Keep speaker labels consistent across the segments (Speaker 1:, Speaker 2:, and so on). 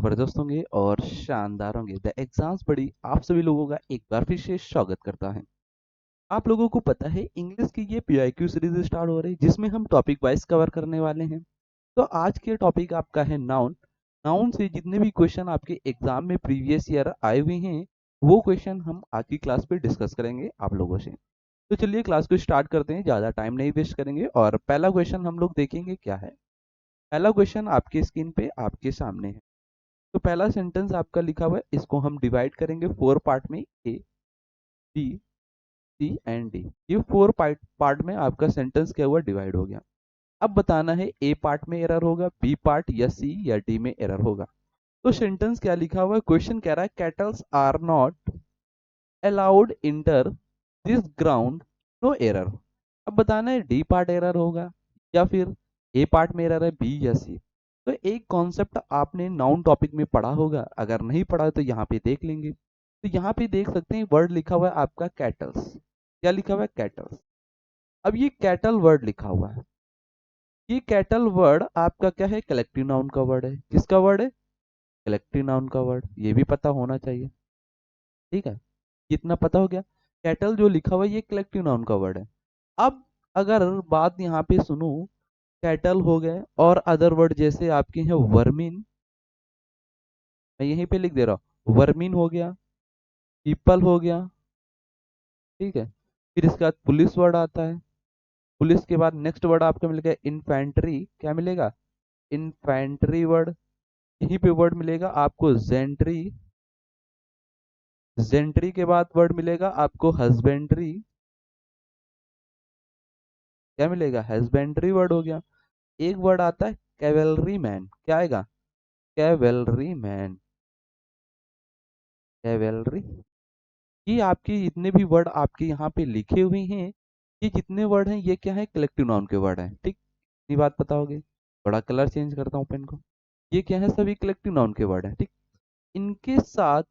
Speaker 1: जबरदस्त होंगे और शानदार होंगे। द एग्जाम्स बड़ी आप सभी लोगों का एक बार फिर से स्वागत करता है। आप लोगों को पता है इंग्लिश की ये पीआईक्यू सीरीज स्टार्ट हो रही है जिसमें हम टॉपिक वाइज कवर करने वाले हैं। तो आज के टॉपिक आपका है नाउन। नाउन से जितने भी क्वेश्चन आपके एग्जाम में प्रीवियस ईयर आए हुए हैं वो क्वेश्चन हम आज की क्लास पे डिस्कस करेंगे आप लोगों से। तो चलिए क्लास को स्टार्ट करते हैं, ज़्यादा टाइम नहीं वेस्ट करेंगे और पहला क्वेश्चन हम लोग देखेंगे क्या है। पहला क्वेश्चन आपके स्क्रीन पे आपके सामने है। तो पहला सेंटेंस आपका लिखा हुआ है, इसको हम डिवाइड करेंगे 4 पार्ट में, A B C and D. ये 4 पार्ट में आपका सेंटेंस क्या हुआ, डिवाइड हो गया। अब बताना है ए पार्ट में एरर होगा, बी पार्ट या सी या डी में एरर होगा। तो सेंटेंस क्या लिखा हुआ है, क्वेश्चन कह रहा है cattles are not allowed enter this ground, no error. अब बताना है डी पार्ट एरर होगा या फिर ए पार्ट में एरर है, बी या सी। तो एक कॉन्सेप्ट आपने नाउन टॉपिक में पढ़ा होगा, अगर नहीं पढ़ा तो यहाँ पे देख लेंगे। तो यहाँ पे देख सकते हैं वर्ड लिखा हुआ है आपका कैटल्स। क्या लिखा हुआ है, कैटल्स। अब ये कैटल वर्ड लिखा हुआ है, ये कैटल वर्ड आपका क्या है, कलेक्टिव नाउन का वर्ड है। किसका वर्ड है, कलेक्टिव नाउन का वर्ड। ये भी पता होना चाहिए, ठीक है। कितना पता हो गया, कैटल जो लिखा हुआ है ये कलेक्टिव नाउन का वर्ड है। अब अगर बात यहाँ पे सुनो, कैटल हो गए और अदर वर्ड जैसे आपके हैं वर्मिन, मैं यहीं पे लिख दे रहा हूँ, वर्मिन हो गया, पीपल हो गया, ठीक है। फिर इसके बाद पुलिस वर्ड आता है। पुलिस के बाद नेक्स्ट वर्ड आपको मिलेगा इन्फेंट्री। क्या मिलेगा, इन्फेंट्री वर्ड। यहीं पे वर्ड मिलेगा आपको जेंट्री। जेंट्री के बाद वर्ड मिलेगा आपको हस्बेंड्री। क्या मिलेगा, हस्बेंड्री वर्ड हो गया। एक वर्ड आता है कैवेलरी मैन। क्या आएगा, कैवेलरी मैन, कैवेलरी। ये आपके जितने भी वर्ड आपके यहाँ पे लिखे हुए हैं, ये जितने वर्ड हैं ये क्या है, कलेक्टिव नाउन के वर्ड हैं, ठीक। ये बात पता होगी। थोड़ा कलर चेंज करता हूँ पेन को। ये क्या है, सभी कलेक्टिव नाउन के वर्ड हैं, ठीक। इनके साथ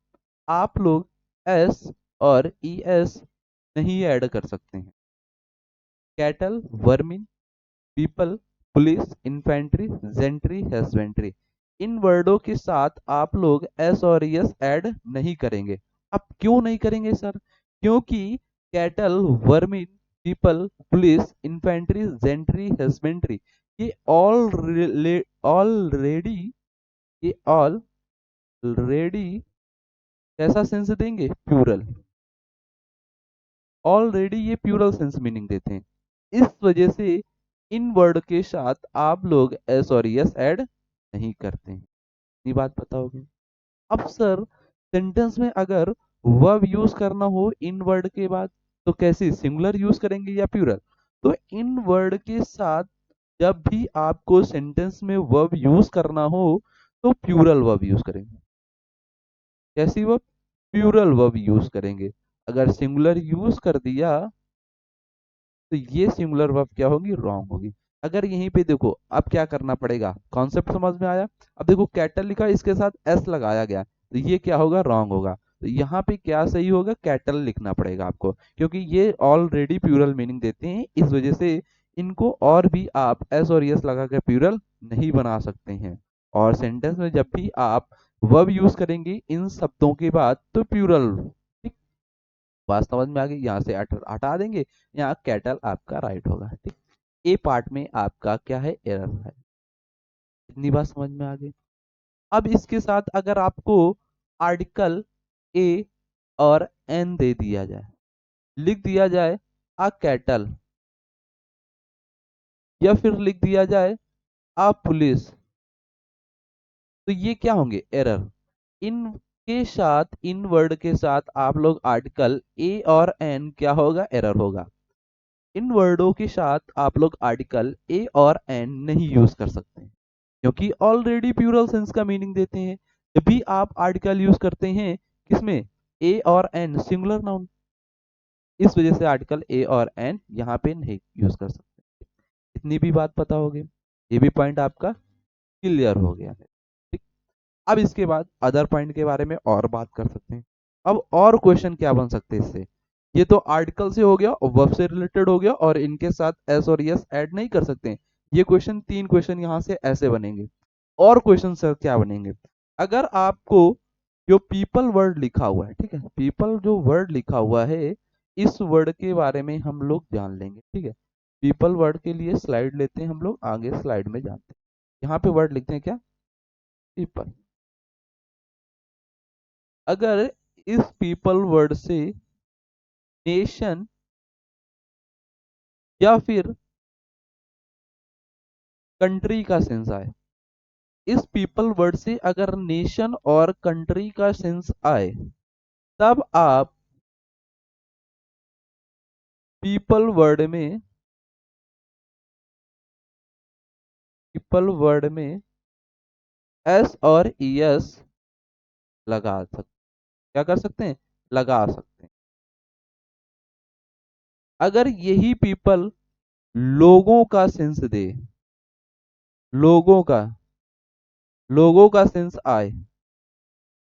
Speaker 1: आप लोग एस और ई एस नहीं ऐड कर सकते हैं। Cattle, vermin, people, police, infantry, gentry, husbandry, इन वर्डों के साथ आप लोग एस और एस ऐड नहीं करेंगे। अब क्यों नहीं करेंगे सर, क्योंकि cattle, vermin, people, police, infantry, gentry, husbandry, ये ऑलरेडी ये ऑलरेडी कैसा सेंस देंगे, प्यूरल। ऑलरेडी ये प्यूरल सेंस मीनिंग देते हैं। इस वजह से इन वर्ड के साथ आप लोग एस और यस ऐड नहीं करते हैं। ये बात पता होगी। अब सर सेंटेंस में अगर वर्ब यूज करना हो इन वर्ड के बाद तो कैसे, सिंगुलर यूज करेंगे या प्यूरल। तो इन वर्ड के साथ जब भी आपको सेंटेंस में वर्ब यूज करना हो तो प्यूरल वर्ब यूज करेंगे। कैसी वर्ब, प्यूरल वर्ब यूज करेंगे। अगर सिंगुलर यूज कर दिया तो ये सिंगुलर वर्ब क्या होगी, रॉन्ग होगी। अगर यहीं पे देखो अब क्या करना पड़ेगा, कॉन्सेप्ट समझ में आया। अब देखो कैटल लिखा, इसके साथ एस लगाया गया तो ये क्या होगा, रॉन्ग होगा। तो यहाँ पे क्या सही होगा, कैटल लिखना पड़ेगा आपको, क्योंकि ये ऑलरेडी प्यूरल मीनिंग देते हैं। इस वजह से इनको और भी आप एस और यस लगा के प्यूरल नहीं बना सकते हैं। और सेंटेंस में जब भी आप वर्ब यूज करेंगे इन शब्दों के बाद तो प्यूरल, बात समझ में आ गई। यहाँ से हटा देंगे, यहाँ कैटल आपका राइट होगा, ठीक। ए पार्ट में आपका क्या है, एरर है। इतनी बात समझ में आ गई। अब इसके साथ अगर आपको आर्टिकल ए और एन दे दिया जाए, लिख दिया जाए आ कैटल, या फिर लिख दिया जाए आ पुलिस, तो ये क्या होंगे, एरर। इन के साथ, इन वर्ड के साथ आप लोग आर्टिकल ए और एन क्या होगा, एरर होगा। इन वर्डों के साथ आप लोग आर्टिकल ए और एन नहीं यूज कर सकते क्योंकि ऑलरेडी प्लूरल सेंस का मीनिंग देते हैं। जब भी आप आर्टिकल यूज करते हैं किसमें, ए और एन, सिंगुलर नाउन, इस वजह से आर्टिकल ए और एन यहाँ पे नहीं यूज कर सकते। इतनी भी बात पता होगी, ये भी पॉइंट आपका क्लियर हो गया है, ठीक। अब इसके बाद अदर पॉइंट के बारे में और बात कर सकते हैं। अब और क्वेश्चन क्या बन सकते हैं इससे, ये तो आर्टिकल से हो गया और वर्ब से रिलेटेड हो गया और इनके साथ एस और यस ऐड नहीं कर सकते हैं। ये क्वेश्चन, तीन क्वेश्चन यहाँ से ऐसे बनेंगे। और क्वेश्चन सर क्या बनेंगे, अगर आपको जो पीपल वर्ड लिखा हुआ है, ठीक है, पीपल जो वर्ड लिखा हुआ है, इस वर्ड के बारे में हम लोग जान लेंगे, ठीक है। पीपल वर्ड के लिए स्लाइड लेते हैं हम लोग, आगे स्लाइड में जानते हैं। यहाँ पे वर्ड लिखते हैं क्या, पीपल। अगर इस पीपल वर्ड से नेशन या फिर कंट्री का सेंस आए, इस पीपल वर्ड से अगर नेशन और कंट्री का सेंस आए, तब आप पीपल वर्ड में एस और ईएस लगा सकते, क्या कर सकते हैं, लगा सकते हैं। अगर यही पीपल लोगों का सेंस दे, लोगों का लोगों का सेंस आए,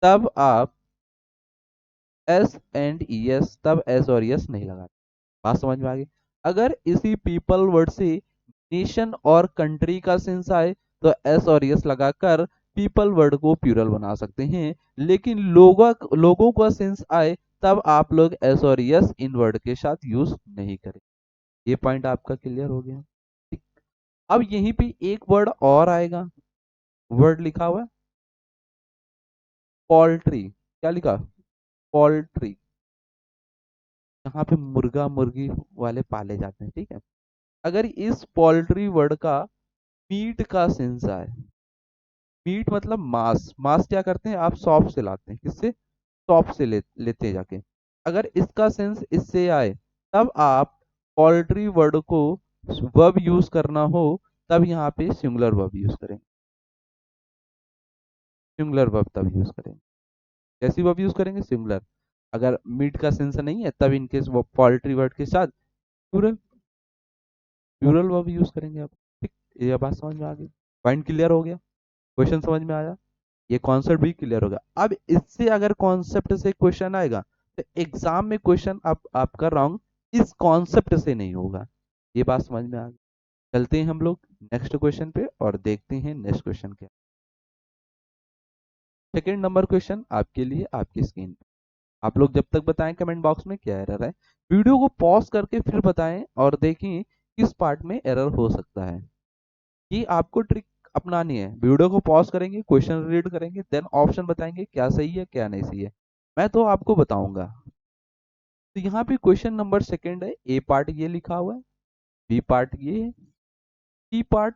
Speaker 1: तब आप एस एंड ईएस, तब एस और ईएस नहीं लगाते। बात समझ में आ गई। अगर इसी पीपल वर्ड से नेशन और कंट्री का सेंस आए, तो एस और यस लगाकर पीपल वर्ड को प्लूरल बना सकते हैं। लेकिन लोगों का सेंस आए, तब आप लोग एस और यस इन वर्ड के साथ यूज नहीं करें। ये पॉइंट आपका क्लियर हो गया, ठीक। अब यहीं पे एक वर्ड और आएगा, वर्ड लिखा हुआ है पोल्ट्री। क्या लिखा, पोल्ट्री। यहाँ पे मुर्गा मुर्गी वाले पाले जाते हैं, ठीक है। अगर इस पोल्ट्री वर्ड का मीट का सेंस आए, मीट मतलब मांस, मांस क्या करते हैं आप, शॉप से लाते हैं, किससे, शॉप से लेते हैं जाके। अगर इसका सेंस इससे आए, तब आप पोल्ट्री वर्ड को वर्ब यूज करना हो, तब यहाँ पे सिंगुलर वर्ब यूज करें, सिंगुलर वर्ब तब यूज करें। कैसी वर्ब यूज करेंगे, सिंगुलर। अगर मीट का सेंस नहीं है, तब इनकेस वो पोल्ट्री वर्ड के साथ प्लूरल, प्लूरल वर्ब यूज करेंगे आप, ठीक। ये बात समझ में आ गई, पॉइंट क्लियर हो गया, क्वेश्चन समझ में आया, ये कॉन्सेप्ट भी क्लियर होगा। अब इससे अगर कॉन्सेप्ट से क्वेश्चन आएगा, तो एग्जाम में क्वेश्चन आपका रॉन्ग इस कॉन्सेप्ट से नहीं होगा। ये बात समझ में आ गई। चलते हैं हम लोग नेक्स्ट क्वेश्चन पे और देखते हैं नेक्स्ट क्वेश्चन क्या। सेकेंड नंबर क्वेश्चन आपके लिए आपकी स्क्रीन पे। आप लोग जब तक बताएं कमेंट बॉक्स में क्या एरर है, वीडियो को पॉज करके फिर बताएं और देखें किस पार्ट में एरर हो सकता है। ये आपको ट्रिक अपनानी है। वीडियो को पॉज करेंगे, क्वेश्चन रीड करेंगे, देन ऑप्शन बताएंगे क्या सही है क्या नहीं सही है, मैं तो आपको बताऊंगा। तो यहाँ पे क्वेश्चन नंबर सेकंड है, ए पार्ट ये लिखा हुआ है, बी पार्ट ये है, सी पार्ट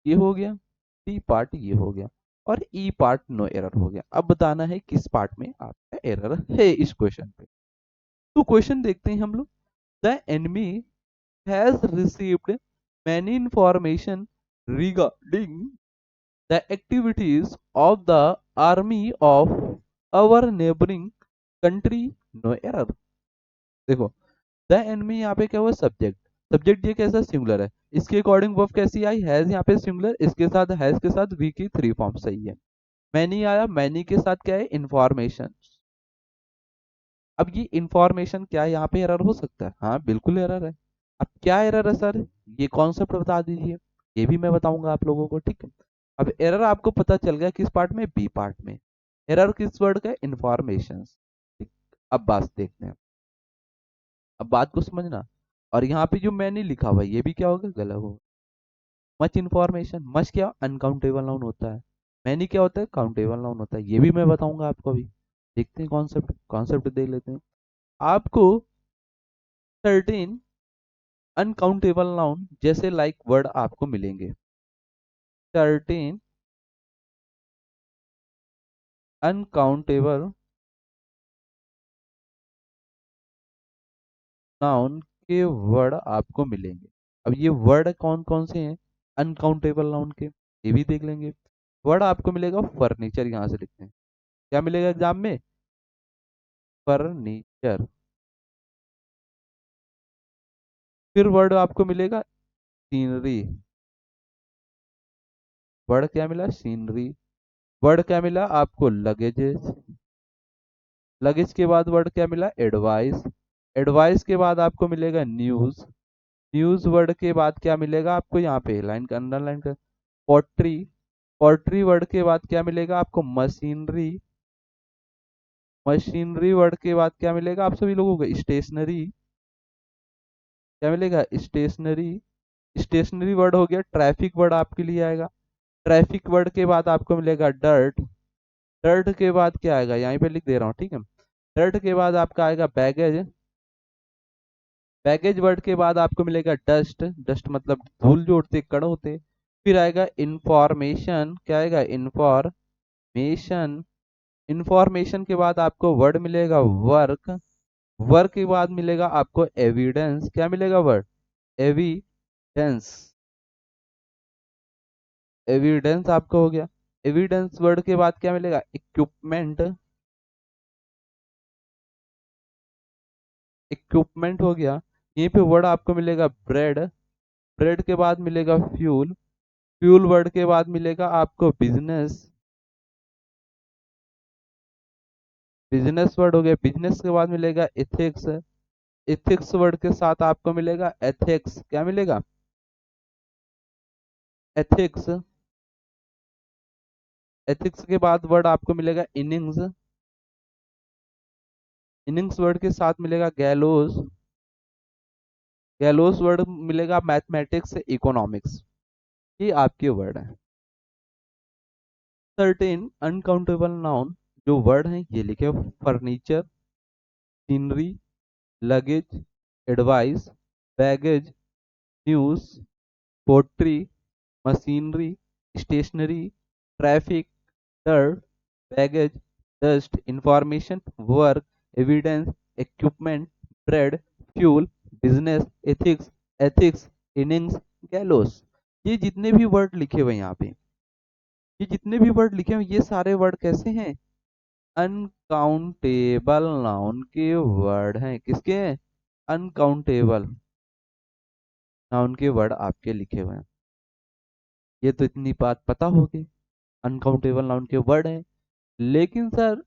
Speaker 1: ये हो गया, डी पार्ट ये हो गया, और ई पार्ट नो एरर हो गया। अब बताना है किस पार्ट में आपका एरर है इस क्वेश्चन पे। तो क्वेश्चन देखते हैं हम लोग। The enemy has received many information regarding the activities of the army of our neighboring country, no error। देखो, द एनमी यहाँ पे क्या हुआ, सब्जेक्ट, सब्जेक्ट ये कैसा, सिंगुलर है, इसके अकॉर्डिंग वर्ब कैसी आई, हैज, यहाँ पे सिंगुलर, इसके साथ हैज के साथ वी की थ्री फॉर्म सही है। मैनी आया, मैनी के साथ क्या है, इंफॉर्मेशन। अब ये इंफॉर्मेशन क्या है, यहाँ पे एरर हो सकता है, हाँ बिल्कुल एरर है। अब क्या एरर है सर, ये कॉन्सेप्ट बता दीजिए, ये भी मैं बताऊंगा आप लोगों को, ठीक है। अब एरर आपको पता चल गया किस पार्ट में, बी पार्ट में। एरर किस वर्ड का, इंफॉर्मेशन, ठीक। अब बात देखते हैं, अब बात को समझना। और यहाँ पे जो मैंने लिखा हुआ है, ये भी क्या होगा, गलत होगा। मच इंफॉर्मेशन, मच क्या अनकाउंटेबल नाउन होता है, मैनी क्या होता है, काउंटेबल नाउन होता है, ये भी मैं बताऊंगा आपको अभी। देखते हैं कॉन्सेप्ट, कॉन्सेप्ट देख लेते हैं। आपको सर्टेन अनकाउंटेबल नाउन जैसे लाइक वर्ड आपको मिलेंगे, सर्टेन अनकाउंटेबल नाउन के वर्ड आपको मिलेंगे। अब ये वर्ड कौन कौन से हैं अनकाउंटेबल नाउन के, ये भी देख लेंगे। वर्ड आपको मिलेगा फर्नीचर, यहाँ से लिखते हैं, क्या मिलेगा एग्जाम में, फर्नीचर। फिर वर्ड आपको मिलेगा सीनरी, वर्ड क्या मिला, सीनरी। वर्ड क्या मिला आपको, लगेजेस। लगेज के बाद वर्ड क्या मिला, एडवाइस। एडवाइस के बाद आपको मिलेगा न्यूज। न्यूज वर्ड के बाद क्या मिलेगा आपको, यहाँ पे लाइन का अंडरलाइन कर, पोट्री। पोल्ट्री वर्ड के बाद क्या मिलेगा आपको? मशीनरी। मशीनरी वर्ड के बाद क्या मिलेगा आप सभी लोगों को? स्टेशनरी। क्या मिलेगा? स्टेशनरी। स्टेशनरी वर्ड हो गया। ट्रैफिक वर्ड आपके लिए आएगा। ट्रैफिक वर्ड के बाद आपको मिलेगा डर्ट। डर्ट के बाद क्या आएगा? यहीं पे लिख दे रहा हूँ, ठीक है। डर्ट के बाद आपका आएगा बैगेज। बैगेज वर्ड के बाद आपको मिलेगा डस्ट। डस्ट मतलब धूल जो उड़ते कण होते। फिर आएगा इंफॉर्मेशन। क्या आएगा? इंफॉर्मेशन। इंफॉर्मेशन के बाद आपको वर्ड मिलेगा वर्क। वर्क के बाद मिलेगा आपको एविडेंस। क्या मिलेगा वर्ड? एविडेंस। एविडेंस आपको हो गया। एविडेंस वर्ड के बाद क्या मिलेगा? इक्विपमेंट। इक्विपमेंट हो गया। यहीं पे वर्ड आपको मिलेगा ब्रेड। ब्रेड के बाद मिलेगा फ्यूल। फ्यूल वर्ड के बाद मिलेगा आपको बिजनेस। बिजनेस वर्ड हो गया। बिजनेस के बाद मिलेगा एथिक्स। एथिक्स वर्ड के साथ आपको मिलेगा एथिक्स। क्या मिलेगा? एथिक्स। एथिक्स के बाद वर्ड आपको मिलेगा इनिंग्स। इनिंग्स वर्ड के साथ मिलेगा गैलोस। गैलोस वर्ड मिलेगा मैथमेटिक्स से इकोनॉमिक्स। ये आपके वर्ड है। सर्टेन अनकाउंटेबल नाउन जो वर्ड हैं ये लिखे। Furniture, scenery, luggage, advice, baggage, news, poetry, machinery, stationery, traffic, dirt, baggage, dust, information, work, evidence, equipment, bread, fuel, business, ethics, ethics, innings, gallows. ये जितने भी वर्ड लिखे हुए हैं यहाँ पे, ये जितने भी वर्ड लिखे हुए हैं, ये सारे वर्ड कैसे हैं? अनकाउंटेबल नाउन के वर्ड हैं। किसके हैं? अनकाउंटेबल नाउन के वर्ड आपके लिखे हुए हैं। ये तो इतनी बात पता होगी, अनकाउंटेबल नाउन के वर्ड हैं। लेकिन सर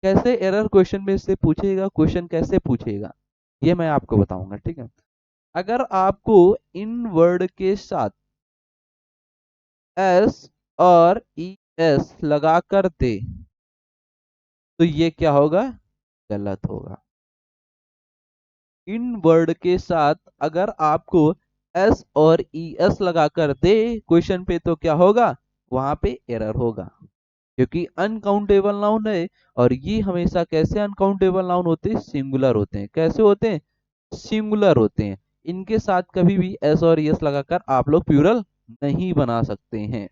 Speaker 1: कैसे एरर क्वेश्चन में से पूछेगा? क्वेश्चन कैसे पूछेगा ये मैं आपको बताऊंगा, ठीक है। अगर आपको इन वर्ड के साथ एस और ई एस लगा कर दे तो ये क्या होगा? गलत होगा। इन वर्ड के साथ अगर आपको एस और ई एस लगा कर दे क्वेश्चन पे तो क्या होगा? वहां पे एरर होगा, क्योंकि अनकाउंटेबल नाउन है। और ये हमेशा कैसे अनकाउंटेबल नाउन होते हैं? सिंगुलर होते हैं। कैसे होते हैं? सिंगुलर होते हैं। इनके साथ कभी भी एस और यस लगाकर आप लोग प्लूरल नहीं बना सकते हैं।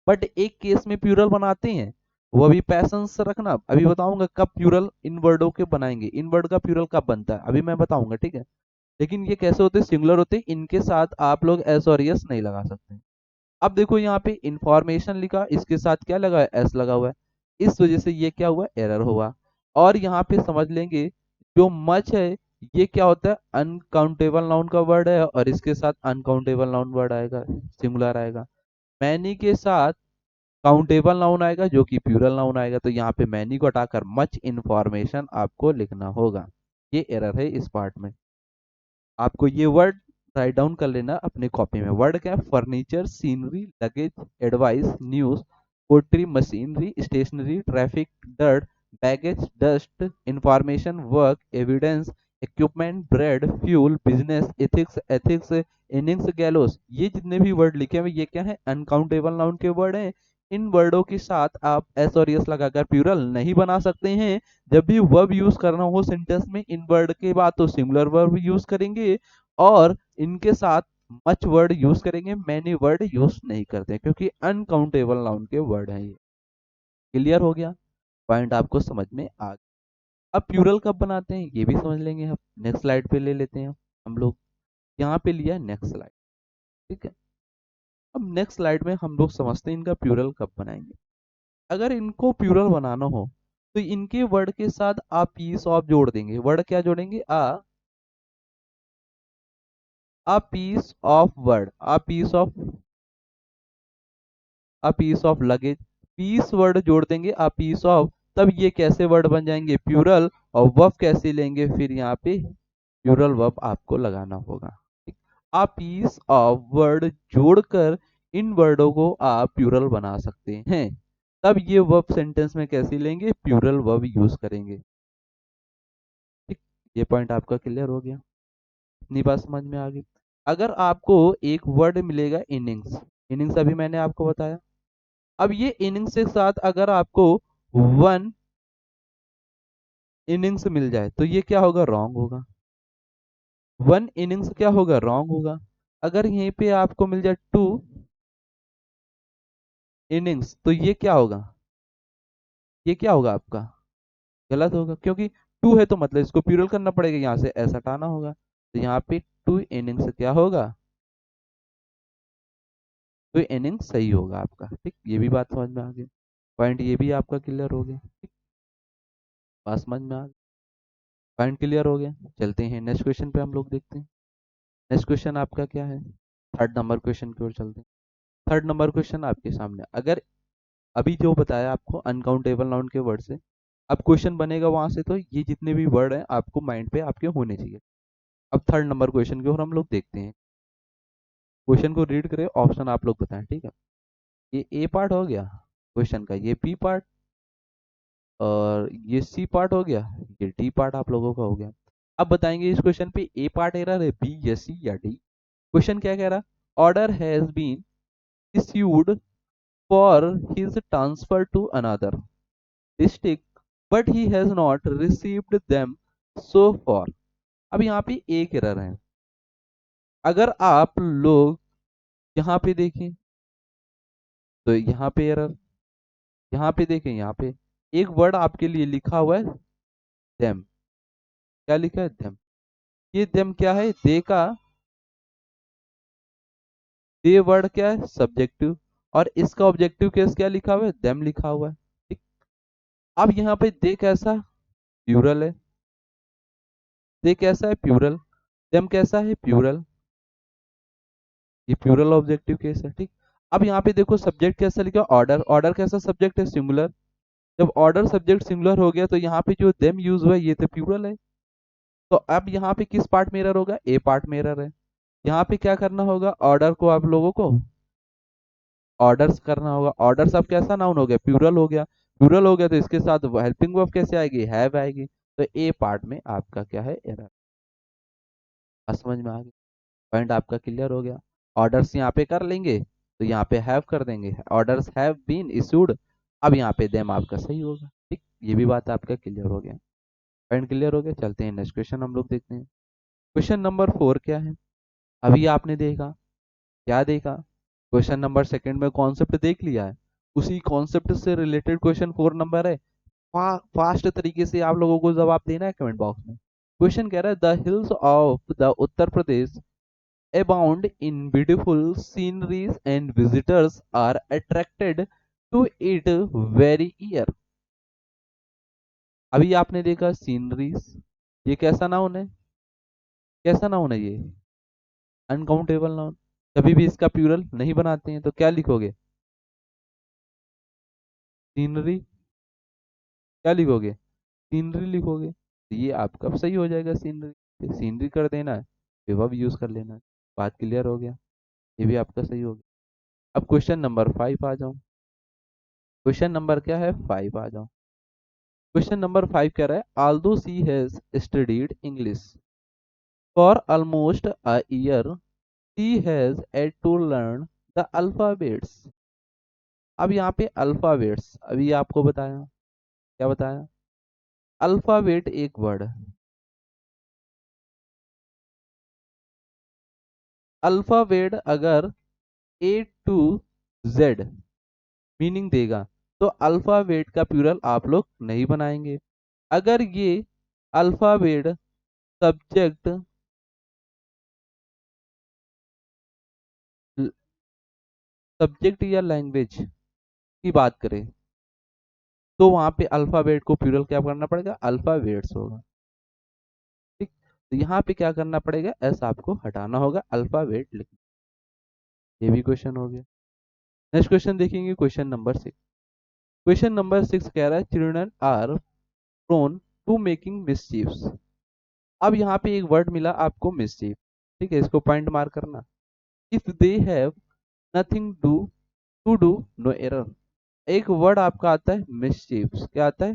Speaker 1: बट एक केस में प्लूरल बनाते हैं, वो अभी पैसेंस रखना, अभी बताऊंगा कब प्लूरल इन वर्डों के बनाएंगे। इन वर्ड का प्लूरल कब बनता है अभी मैं बताऊंगा, ठीक है। लेकिन ये कैसे होते हैं? सिंगुलर होते हैं। इनके साथ आप लोग एस और यस नहीं लगा सकते। अब देखो यहाँ पे इंफॉर्मेशन लिखा, इसके साथ क्या लगा है? एस लगा हुआ है। इस वजह से ये क्या हुआ? एरर हुआ। और यहाँ पे समझ लेंगे जो मच है ये क्या होता है? अनकाउंटेबल नाउन का वर्ड है, और इसके साथ अनकाउंटेबल नाउन वर्ड आएगा, सिंगुलर आएगा। मैनी के साथ काउंटेबल नाउन आएगा जो कि प्लूरल नाउन आएगा। तो यहाँ पे मैनी को हटाकर मच इंफॉर्मेशन आपको लिखना होगा। ये एरर है इस पार्ट में। आपको ये वर्ड राइट डाउन कर लेना अपने कॉपी में। वर्ड क्या है? Furniture, scenery, luggage, advice, news, poetry, machinery, stationery, traffic, dirt, baggage, dust, information, work, evidence, equipment, bread, fuel, business, ethics, ethics, innings, gallows. ये जितने भी वर्ड लिखे हुए ये क्या है? अनकाउंटेबल नाउन के वर्ड हैं। इन वर्डों के साथ आप एस और यस लगाकर प्लूरल नहीं बना सकते हैं। जब भी वर्ब यूज करना हो सेंटेंस में इन वर्ड के बाद तो सिंगुलर वर्ब यूज करेंगे, और इनके साथ मच वर्ड यूज करेंगे, मैनी वर्ड यूज नहीं करते, क्योंकि अनकाउंटेबल नाउन के वर्ड हैं ये। क्लियर हो गया? पॉइंट आपको समझ में आ गया। अब प्लूरल कब बनाते हैं ये भी समझ लेंगे हम। नेक्स्ट स्लाइड पे ले लेते हैं हम लोग। यहाँ पे लिया नेक्स्ट स्लाइड, ठीक है। अब नेक्स्ट स्लाइड में हम लोग समझते हैं इनका प्लूरल कब बनाएंगे। अगर इनको प्लूरल बनाना हो तो इनके वर्ड के साथ आप पीस ऑफ जोड़ देंगे। वर्ड क्या जोड़ेंगे? A piece of word, a piece of luggage. Piece word जोड़ देंगे अ पीस ऑफ, तब ये कैसे वर्ड बन जाएंगे? प्लूरल। और वर्ब कैसे लेंगे? फिर यहाँ पे प्लूरल वर्ब आपको लगाना होगा। अ पीस ऑफ वर्ड जोड़कर इन वर्डों को आप प्लूरल बना सकते हैं। तब ये वर्ब सेंटेंस में कैसे लेंगे, प्लूरल वर्ब यूज करेंगे। ठीक, ये पॉइंट आपका क्लियर हो गया, इतनी बात समझ में आ गई। अगर आपको एक वर्ड मिलेगा इनिंग्स, इनिंग्स अभी मैंने आपको बताया, अब ये इनिंग्स के साथ अगर आपको वन इनिंग्स मिल जाए तो ये क्या होगा, रॉन्ग होगा। वन इनिंग्स क्या होगा, रॉन्ग होगा। अगर यहीं पे आपको मिल जाए टू इनिंग्स तो ये क्या होगा, ये क्या होगा आपका, गलत होगा, क्योंकि टू है तो मतलब इसको प्लूरल करना पड़ेगा, यहाँ से ऐसा हटाना होगा, तो यहाँ पे टू इनिंग्स क्या होगा, तो इनिंग्स सही होगा आपका। ठीक, ये भी बात समझ में आ गई, पॉइंट ये भी आपका क्लियर हो गया। ठीक, बात समझ में आ गई, पॉइंट क्लियर हो गया। चलते हैं नेक्स्ट क्वेश्चन पे हम लोग देखते हैं। नेक्स्ट क्वेश्चन आपका क्या है, थर्ड नंबर क्वेश्चन की ओर चलते हैं। थर्ड नंबर क्वेश्चन आपके सामने, अगर अभी जो बताया आपको अनकाउंटेबल नाउन के वर्ड से, अब क्वेश्चन बनेगा वहां से, तो ये जितने भी वर्ड हैं आपको माइंड पे आपके होने चाहिए। अब थर्ड नंबर क्वेश्चन की ओर हम लोग देखते हैं। क्वेश्चन को रीड करें, ऑप्शन आप लोग बताएं, ठीक है। ये ए पार्ट हो गया क्वेश्चन का, ये बी पार्ट, और ये सी पार्ट हो गया, ये डी पार्ट आप लोगों का हो गया। अब बताएंगे इस क्वेश्चन पे ए पार्ट एरर है, बी या सी या डी। क्वेश्चन क्या कह रहा, order has been issued for his transfer to another district but he has not received them so far। अब यहाँ पे एक एरर है। अगर आप लोग यहाँ पे देखें तो यहाँ पे एरर, यहाँ पे देखें, यहाँ पे एक वर्ड आपके लिए लिखा हुआ है देम, क्या लिखा है, देम। ये देम क्या है, दे का, दे वर्ड क्या है, सब्जेक्टिव, और इसका ऑब्जेक्टिव केस क्या लिखा हुआ है, देम लिखा हुआ है। ठीक, अब यहाँ पे दे कैसा, प्लूरल है, दे कैसा है, प्लूरल, देम कैसा है, प्लूरल, ये प्लूरल ऑब्जेक्टिव केस है। ठीक, अब यहाँ पे देखो सब्जेक्ट कैसा लिखा, ऑर्डर, ऑर्डर कैसा सब्जेक्ट है, सिंगुलर। जब ऑर्डर सब्जेक्ट सिंगुलर हो गया तो यहाँ पे जो देम यूज हुआ है ये तो प्लूरल है। तो अब यहाँ पे किस पार्ट में एरर होगा, ए पार्ट में एरर है। यहाँ पे क्या करना होगा, ऑर्डर को आप लोगों को ऑर्डर्स करना होगा। ऑर्डर्स अब कैसा नाउन हो गया, प्लूरल हो गया। प्लूरल हो गया तो इसके साथ हेल्पिंग वर्ब कैसे आएगी, हैव आएगी। तो ए पार्ट में आपका क्या है, एरर। समझ में आ गया, पॉइंट आपका क्लियर हो गया। ऑर्डर्स यहाँ पे कर लेंगे तो यहाँ पे हैव कर देंगे, ऑर्डर्स हैव बीन इशूड। अब यहाँ पे देम आपका सही होगा। ठीक, ये भी बात आपका क्लियर हो गया, पॉइंट क्लियर हो गया। चलते हैं नेक्स्ट क्वेश्चन हम लोग देखते हैं। क्वेश्चन नंबर 4 क्या है, अभी आपने देखा, क्या देखा, क्वेश्चन नंबर सेकंड में कॉन्सेप्ट देख लिया है, उसी कॉन्सेप्ट से रिलेटेड क्वेश्चन 4 नंबर है। फास्ट तरीके से आप लोगों को जवाब देना है कमेंट बॉक्स में। क्वेश्चन कह रहा है, the hills of the Uttar Pradesh abound in beautiful sceneries and visitors are attracted to it very year। अभी आपने देखा सीनरीज, ये कैसा नाउन है, कैसा नाउन है ये, अनकाउंटेबल नाउन। कभी भी इसका प्लूरल नहीं बनाते हैं तो क्या लिखोगे, सीनरी, क्या लिखोगे, सीनरी लिखोगे। तो ये आपका सही हो जाएगा, सीनरी, सीनरी कर देना है, विभव यूज कर लेना है। बात क्लियर हो गया, ये भी आपका सही हो गया। अब क्वेश्चन नंबर 5 आ जाओ। क्वेश्चन नंबर क्या है, 5 आ जाओ। क्वेश्चन नंबर 5 कह रहा है, although she has studied English for almost a year she has had to learn the alphabets. अब यहाँ पे अल्फाबेट्स अभी आपको बताया, क्या बताया, अल्फाबेट एक वर्ड है। अल्फाबेट अगर ए टू जेड मीनिंग देगा तो अल्फाबेट का प्लूरल आप लोग नहीं बनाएंगे। अगर ये अल्फाबेट सब्जेक्ट, सब्जेक्ट या लैंग्वेज की बात करें तो वहां पे अल्फाबेट को प्लूरल क्या करना पड़ेगा, अल्फाबेट्स होगा। ठीक, तो यहाँ पे क्या करना पड़ेगा, एस आपको हटाना होगा, अल्फाबेट लिख। ये भी क्वेश्चन हो गया। नेक्स्ट क्वेश्चन देखेंगे, क्वेश्चन नंबर 6। क्वेश्चन नंबर 6 कह रहा है, children are prone to making mischiefs. अब यहाँ पे एक वर्ड मिला आपको, मिसचीफ। ठीक है, इसको पॉइंट मार्क करना। If they have nothing do, to do, no error. एक वर्ड आपका आता है मिसचीफ्स, क्या आता है?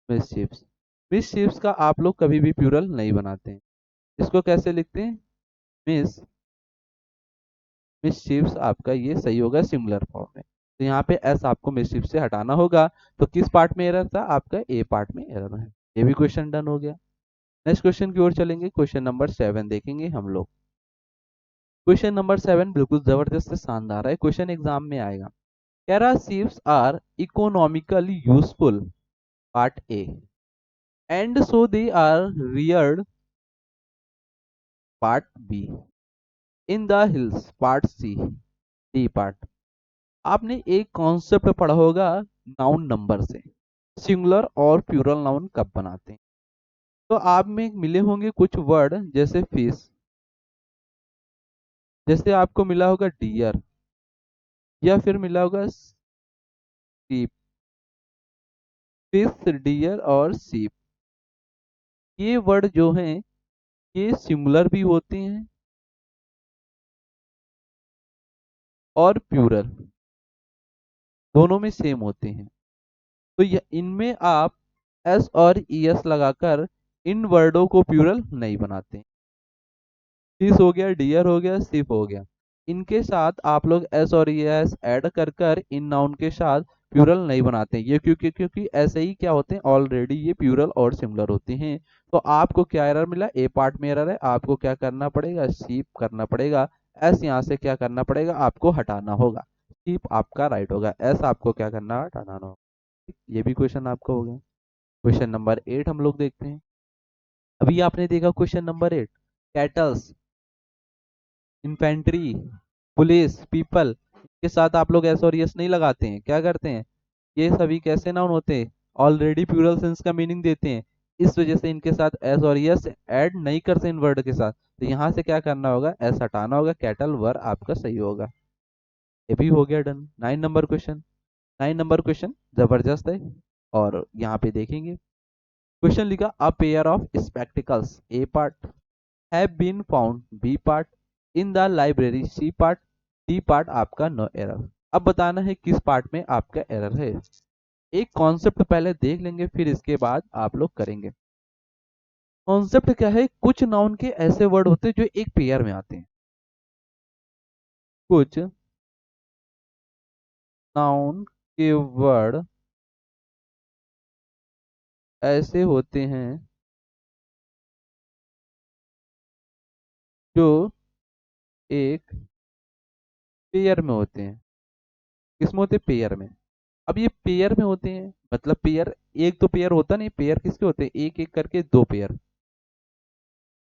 Speaker 1: मिसचीफ्स। मिसचीफ्स का आप लोग कभी भी प्लूरल नहीं बनाते हैं। इसको कैसे लिखते हैं? मिस मिसचीफ्स आपका ये सही होगा सिंगुलर फॉर्म में। तो यहाँ पे एस आपको मिसचीफ से हटाना होगा। तो किस पार्ट में एरर था? आपका ए पार्ट में एरर है। ये भी क्वेश्चन डन हो गया। नेक्स्ट क्वेश्चन की ओर चलेंगे। क्वेश्चन नंबर 7 देखेंगे हम लोग। क्वेश्चन नंबर 7 बिल्कुल जबरदस्त से शानदार है, क्वेश्चन एग्जाम में आएगा। कह रहा sheeps are economically useful, part A, and so they are reared, part B, in the hills, part C, D part. आपने एक कॉन्सेप्ट पढ़ा होगा नाउन नंबर से, सिंगुलर और प्लूरल नाउन कब बनाते हैं। तो आप में मिले होंगे कुछ वर्ड जैसे फिश, जैसे आपको मिला होगा डियर, या फिर मिला होगा सीप। फिश, डियर और सीप, ये वर्ड जो हैं ये सिंगुलर भी होते हैं और प्लूरल, दोनों में सेम होते हैं। तो इनमें आप एस और ई एस लगाकर इन वर्डों को प्लूरल नहीं बनाते। फिश हो गया, डियर हो गया, शिप हो गया, इनके साथ आप लोग एस और ई एस ऐड कर कर इन नाउन के साथ प्लूरल नहीं बनाते। ये क्योंकि क्योंकि ऐसे ही क्या होते हैं, ऑलरेडी ये प्लूरल और सिंगुलर होते हैं। तो आपको क्या एरर मिला? ए पार्ट में एरर है। आपको क्या करना पड़ेगा? शीप करना पड़ेगा। एस यहाँ से क्या करना पड़ेगा? आपको हटाना होगा। शीप आपका राइट होगा, एस आपको क्या करना? हटाना होगा। ये भी क्वेश्चन आपका हो गया। क्वेश्चन नंबर 8 हम लोग देखते हैं। अभी आपने देखा question number 8, kettles, infantry, police, people के साथ आप लोग एस और यस नहीं लगाते हैं। क्या करते हैं? ये सभी कैसे नाउन होते हैं? ऑलरेडी प्लूरल सेंस का मीनिंग देते हैं। इस वजह से इनके साथ एस और यस ऐड नहीं करते इन वर्ड के साथ। तो यहाँ से क्या करना होगा? एस हटाना होगा। कैटल वर आपका सही होगा। ये भी हो गया done. 9 number question. 9 number question जबरदस्त है, और यहाँ पे देखेंगे। क्वेश्चन लिखा a pair of spectacles, A part, have been found, B part, in the library, C part, D part आपका नो एरर। अब बताना है किस पार्ट में आपका एरर है। एक कॉन्सेप्ट पहले देख लेंगे, फिर इसके बाद आप लोग करेंगे। कॉन्सेप्ट क्या है? कुछ नाउन के ऐसे वर्ड होते हैं जो एक पेयर में आते हैं। कुछ नाउन के वर्ड ऐसे होते हैं जो एक पेयर में होते हैं। किसमें होते हैं? पेयर में। अब ये पेयर में होते हैं मतलब पेयर, एक तो पेयर होता नहीं, पेयर किसके होते हैं? एक एक करके दो पेयर।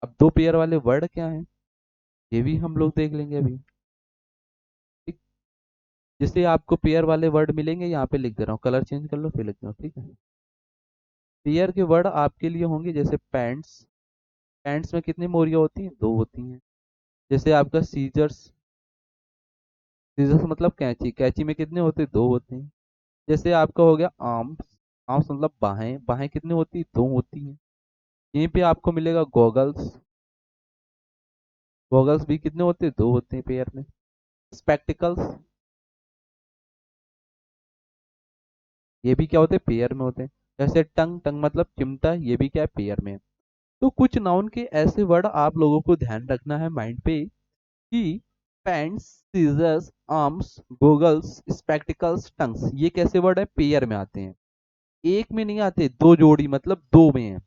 Speaker 1: अब दो पेयर वाले वर्ड क्या हैं, ये भी हम लोग देख लेंगे अभी। ठीक, जैसे आपको पेयर वाले वर्ड मिलेंगे, यहाँ पे लिख दे रहा हूँ, कलर चेंज कर लो फिर लिख दो, ठीक है। पेयर के वर्ड आपके लिए होंगे जैसे पैंट्स। पैंट्स में कितनी मोरियां होती हैं? दो होती हैं। जैसे आपका सीजर्स, सीजर्स मतलब कैंची, कैंची में कितने होते हैं? दो होते हैं। जैसे आपका हो गया आर्म्स, आर्म्स मतलब बाहें, बाहें कितनी होती हैं? दो होती हैं। यहीं पे आपको मिलेगा गॉगल्स, गॉगल्स भी कितने होते हैं? दो होते हैं पेयर में। स्पेक्टिकल्स, ये भी क्या होते हैं? पेयर में होते हैं। जैसे टंग, टंग मतलब चिमटा, ये भी क्या है? पेयर में। तो कुछ नाउन के ऐसे वर्ड आप लोगों को ध्यान रखना है माइंड पे कि pants, scissors, arms, goggles, spectacles, tongs, ये कैसे वर्ड है? पेयर में आते हैं, एक में नहीं आते। दो जोड़ी मतलब दो में है।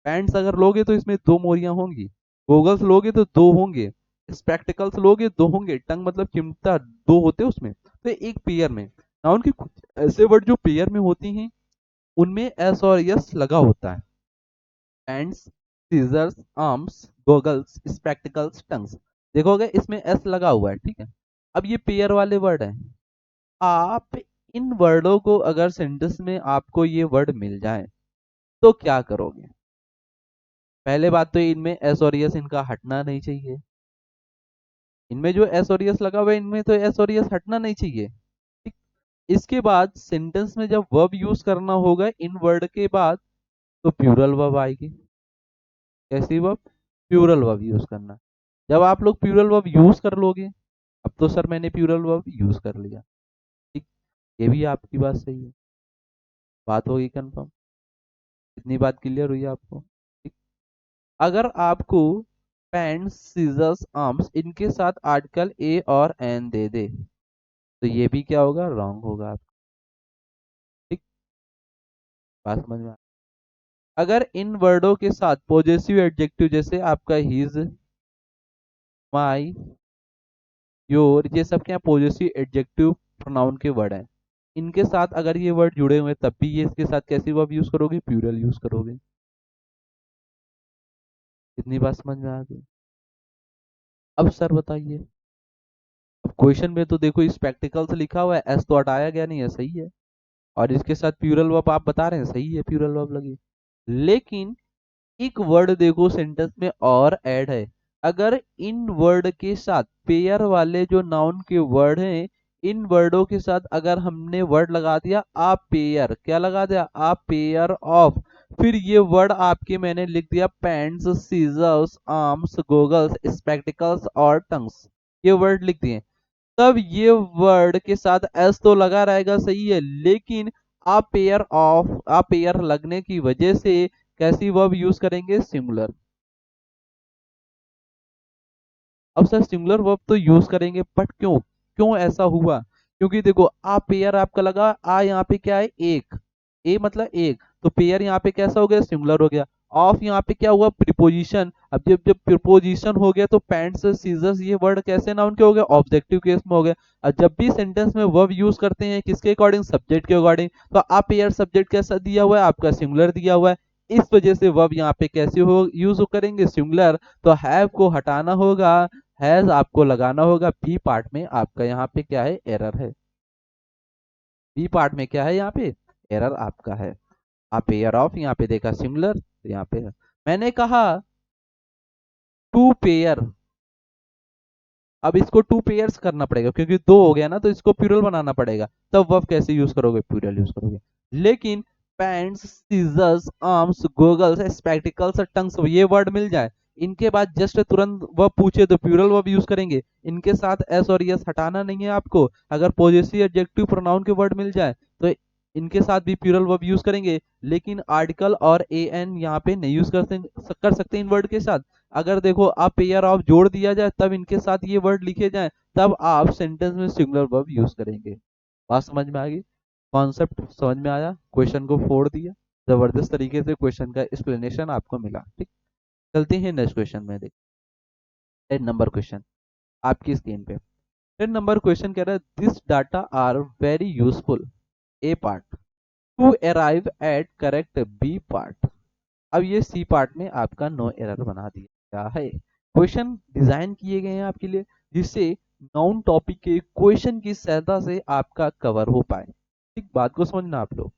Speaker 1: पैंट्स अगर लोगे तो इसमें दो मोरियां होंगी, गोगल्स लोगे तो दो होंगे, स्पेक्टिकल्स लोगे दो होंगे, टंग मतलब चिमटा दो होते हैं उसमें। तो एक पेयर में नाउन के कुछ ऐसे वर्ड जो पेयर में होती हैं उनमें एस और यस लगा होता है। Pants, scissors, arms, goggles, spectacles, tongs, देखोगे इसमें एस लगा हुआ है, ठीक है। अब ये पेयर वाले वर्ड हैं। आप इन वर्डों को अगर सेंटेंस में आपको ये वर्ड मिल जाए तो क्या करोगे? पहले बात तो इनमें एस और यस इनका हटना नहीं चाहिए। इनमें जो एस और यस लगा हुआ है इनमें तो एस और यस हटना नहीं चाहिए, ठीक। इसके बाद सेंटेंस में जब वर्ब यूज करना होगा इन वर्ड के बाद, तो प्लूरल वर्ब आएगी। कैसी वर्ब? प्लूरल वर्ब यूज करना। जब आप लोग प्लूरल वर्ब यूज कर लोगे, अब तो सर मैंने प्लूरल वर्ब यूज कर लिया। ठीक, ये भी आपकी बात सही है। बात होगी कंफर्म? इतनी बात क्लियर हुई आपको? ठीक। अगर आपको पेन सीजर्स आर्म्स इनके साथ आर्टिकल ए और एन दे दे तो ये भी क्या होगा? रॉन्ग होगा आपका। ठीक, बात समझ में अगर इन वर्डों के साथ पॉजेसिव एडजेक्टिव जैसे आपका हिज, माई, योर, ये सब क्या पॉजेसिव एडजेक्टिव प्रोनाउन के वर्ड हैं, इनके साथ अगर ये वर्ड जुड़े हुए हैं तब भी ये इसके साथ कैसी वर्ब यूज करोगे? प्लूरल यूज करोगे। इतनी बात समझ में आ गई? अब सर बताइए, अब क्वेश्चन में तो देखो स्पेक्टिकल्स लिखा हुआ है, एस तो हटाया गया नहीं है, सही है। और इसके साथ प्लूरल वर्ब आप बता रहे हैं, सही है, प्लूरल वर्ब लगी। लेकिन एक वर्ड देखो सेंटेंस में और ऐड है। अगर इन वर्ड के साथ पेयर वाले जो नाउन के वर्ड हैं, इन वर्डों के साथ अगर हमने वर्ड लगा दिया आ पेयर, क्या लगा दिया? आ पेयर ऑफ, फिर ये वर्ड आपके मैंने लिख दिया pants, scissors, arms, goggles, spectacles और टंग्स, ये वर्ड लिख दिए। तब ये वर्ड के साथ एस तो लगा रहेगा, सही है, लेकिन आ पेयर ऑफ, आ पेयर लगने की वजह से कैसी वर्ब यूज करेंगे? सिंगुलर। अब सर सिंगुलर वर्ब तो यूज करेंगे, बट क्यों? क्यों ऐसा हुआ? क्योंकि देखो आ पेयर आपका लगा, आ यहाँ पे क्या है? एक, ए मतलब एक, तो पेयर यहाँ पे कैसा हो गया? सिंगुलर हो गया। ऑफ यहाँ पे क्या हुआ? प्रीपोजिशन। अब जब जब प्रीपोजिशन हो गया तो पैंट्स, सीजर्स, ये वर्ड कैसे नाउन के हो गए? ऑब्जेक्टिव केस में हो गए। और जब भी सेंटेंस में वर्ब यूज करते हैं किसके अकॉर्डिंग? सब्जेक्ट के अकॉर्डिंग। तो आ पेयर सब्जेक्ट कैसा दिया हुआ है? आपका सिंगुलर दिया हुआ है। इस वजह से वर्ब यहाँ पे कैसे हो यूज करेंगे? सिंगुलर। तो हैव को हटाना होगा, हैज आपको लगाना होगा। बी पार्ट में आपका यहाँ पे क्या है? एरर है। बी पार्ट में क्या है? यहाँ पे एरर आपका है। आप पेयर ऑफ यहाँ पे देखा सिमिलर, तो यहाँ पे है। मैंने कहा टू पेयर, अब इसको टू पेयर्स करना पड़ेगा क्योंकि दो हो गया ना, तो इसको प्लूरल बनाना पड़ेगा। तब वर्ब कैसे यूज करोगे? प्लूरल यूज करोगे। लेकिन pants, scissors, arms, goggles, spectacles, tongs, ये वर्ड मिल जाए, इनके बाद जस्ट तुरंत वर्ब पूछे तो प्लूरल वर्ब यूज करेंगे। इनके साथ एस और यस हटाना नहीं है आपको। अगर पॉजेसिव एडजेक्टिव प्रोनाउन के वर्ड मिल जाए तो इनके साथ भी प्लूरल वर्ब यूज करेंगे। लेकिन आर्टिकल और ए एन यहाँ पे नहीं यूज कर सकते इन वर्ड के साथ। अगर देखो आप पेयर ऑफ जोड़ दिया जाए तब इनके साथ ये वर्ड लिखे जाए, तब आप सेंटेंस में सिंगुलर वर्ब यूज करेंगे। बात समझ में आ गई? कॉन्सेप्ट समझ में आया? क्वेश्चन को फोड़ दिया, जबरदस्त तरीके से क्वेश्चन का एक्सप्लेनेशन आपको मिला। ठीक, चलते हैं नेक्स्ट क्वेश्चन में। देख 10 नंबर क्वेश्चन आपकी स्क्रीन पे। 10 नंबर क्वेश्चन कह रहा है this data are very useful A part to arrive at correct B part. अब ये सी पार्ट में आपका नो एरर बना दिया गया है। क्वेश्चन डिजाइन किए गए हैं आपके लिए जिससे नाउन टॉपिक के क्वेश्चन की सहायता से आपका कवर हो पाए। ठीक, बात को समझना आप लोग।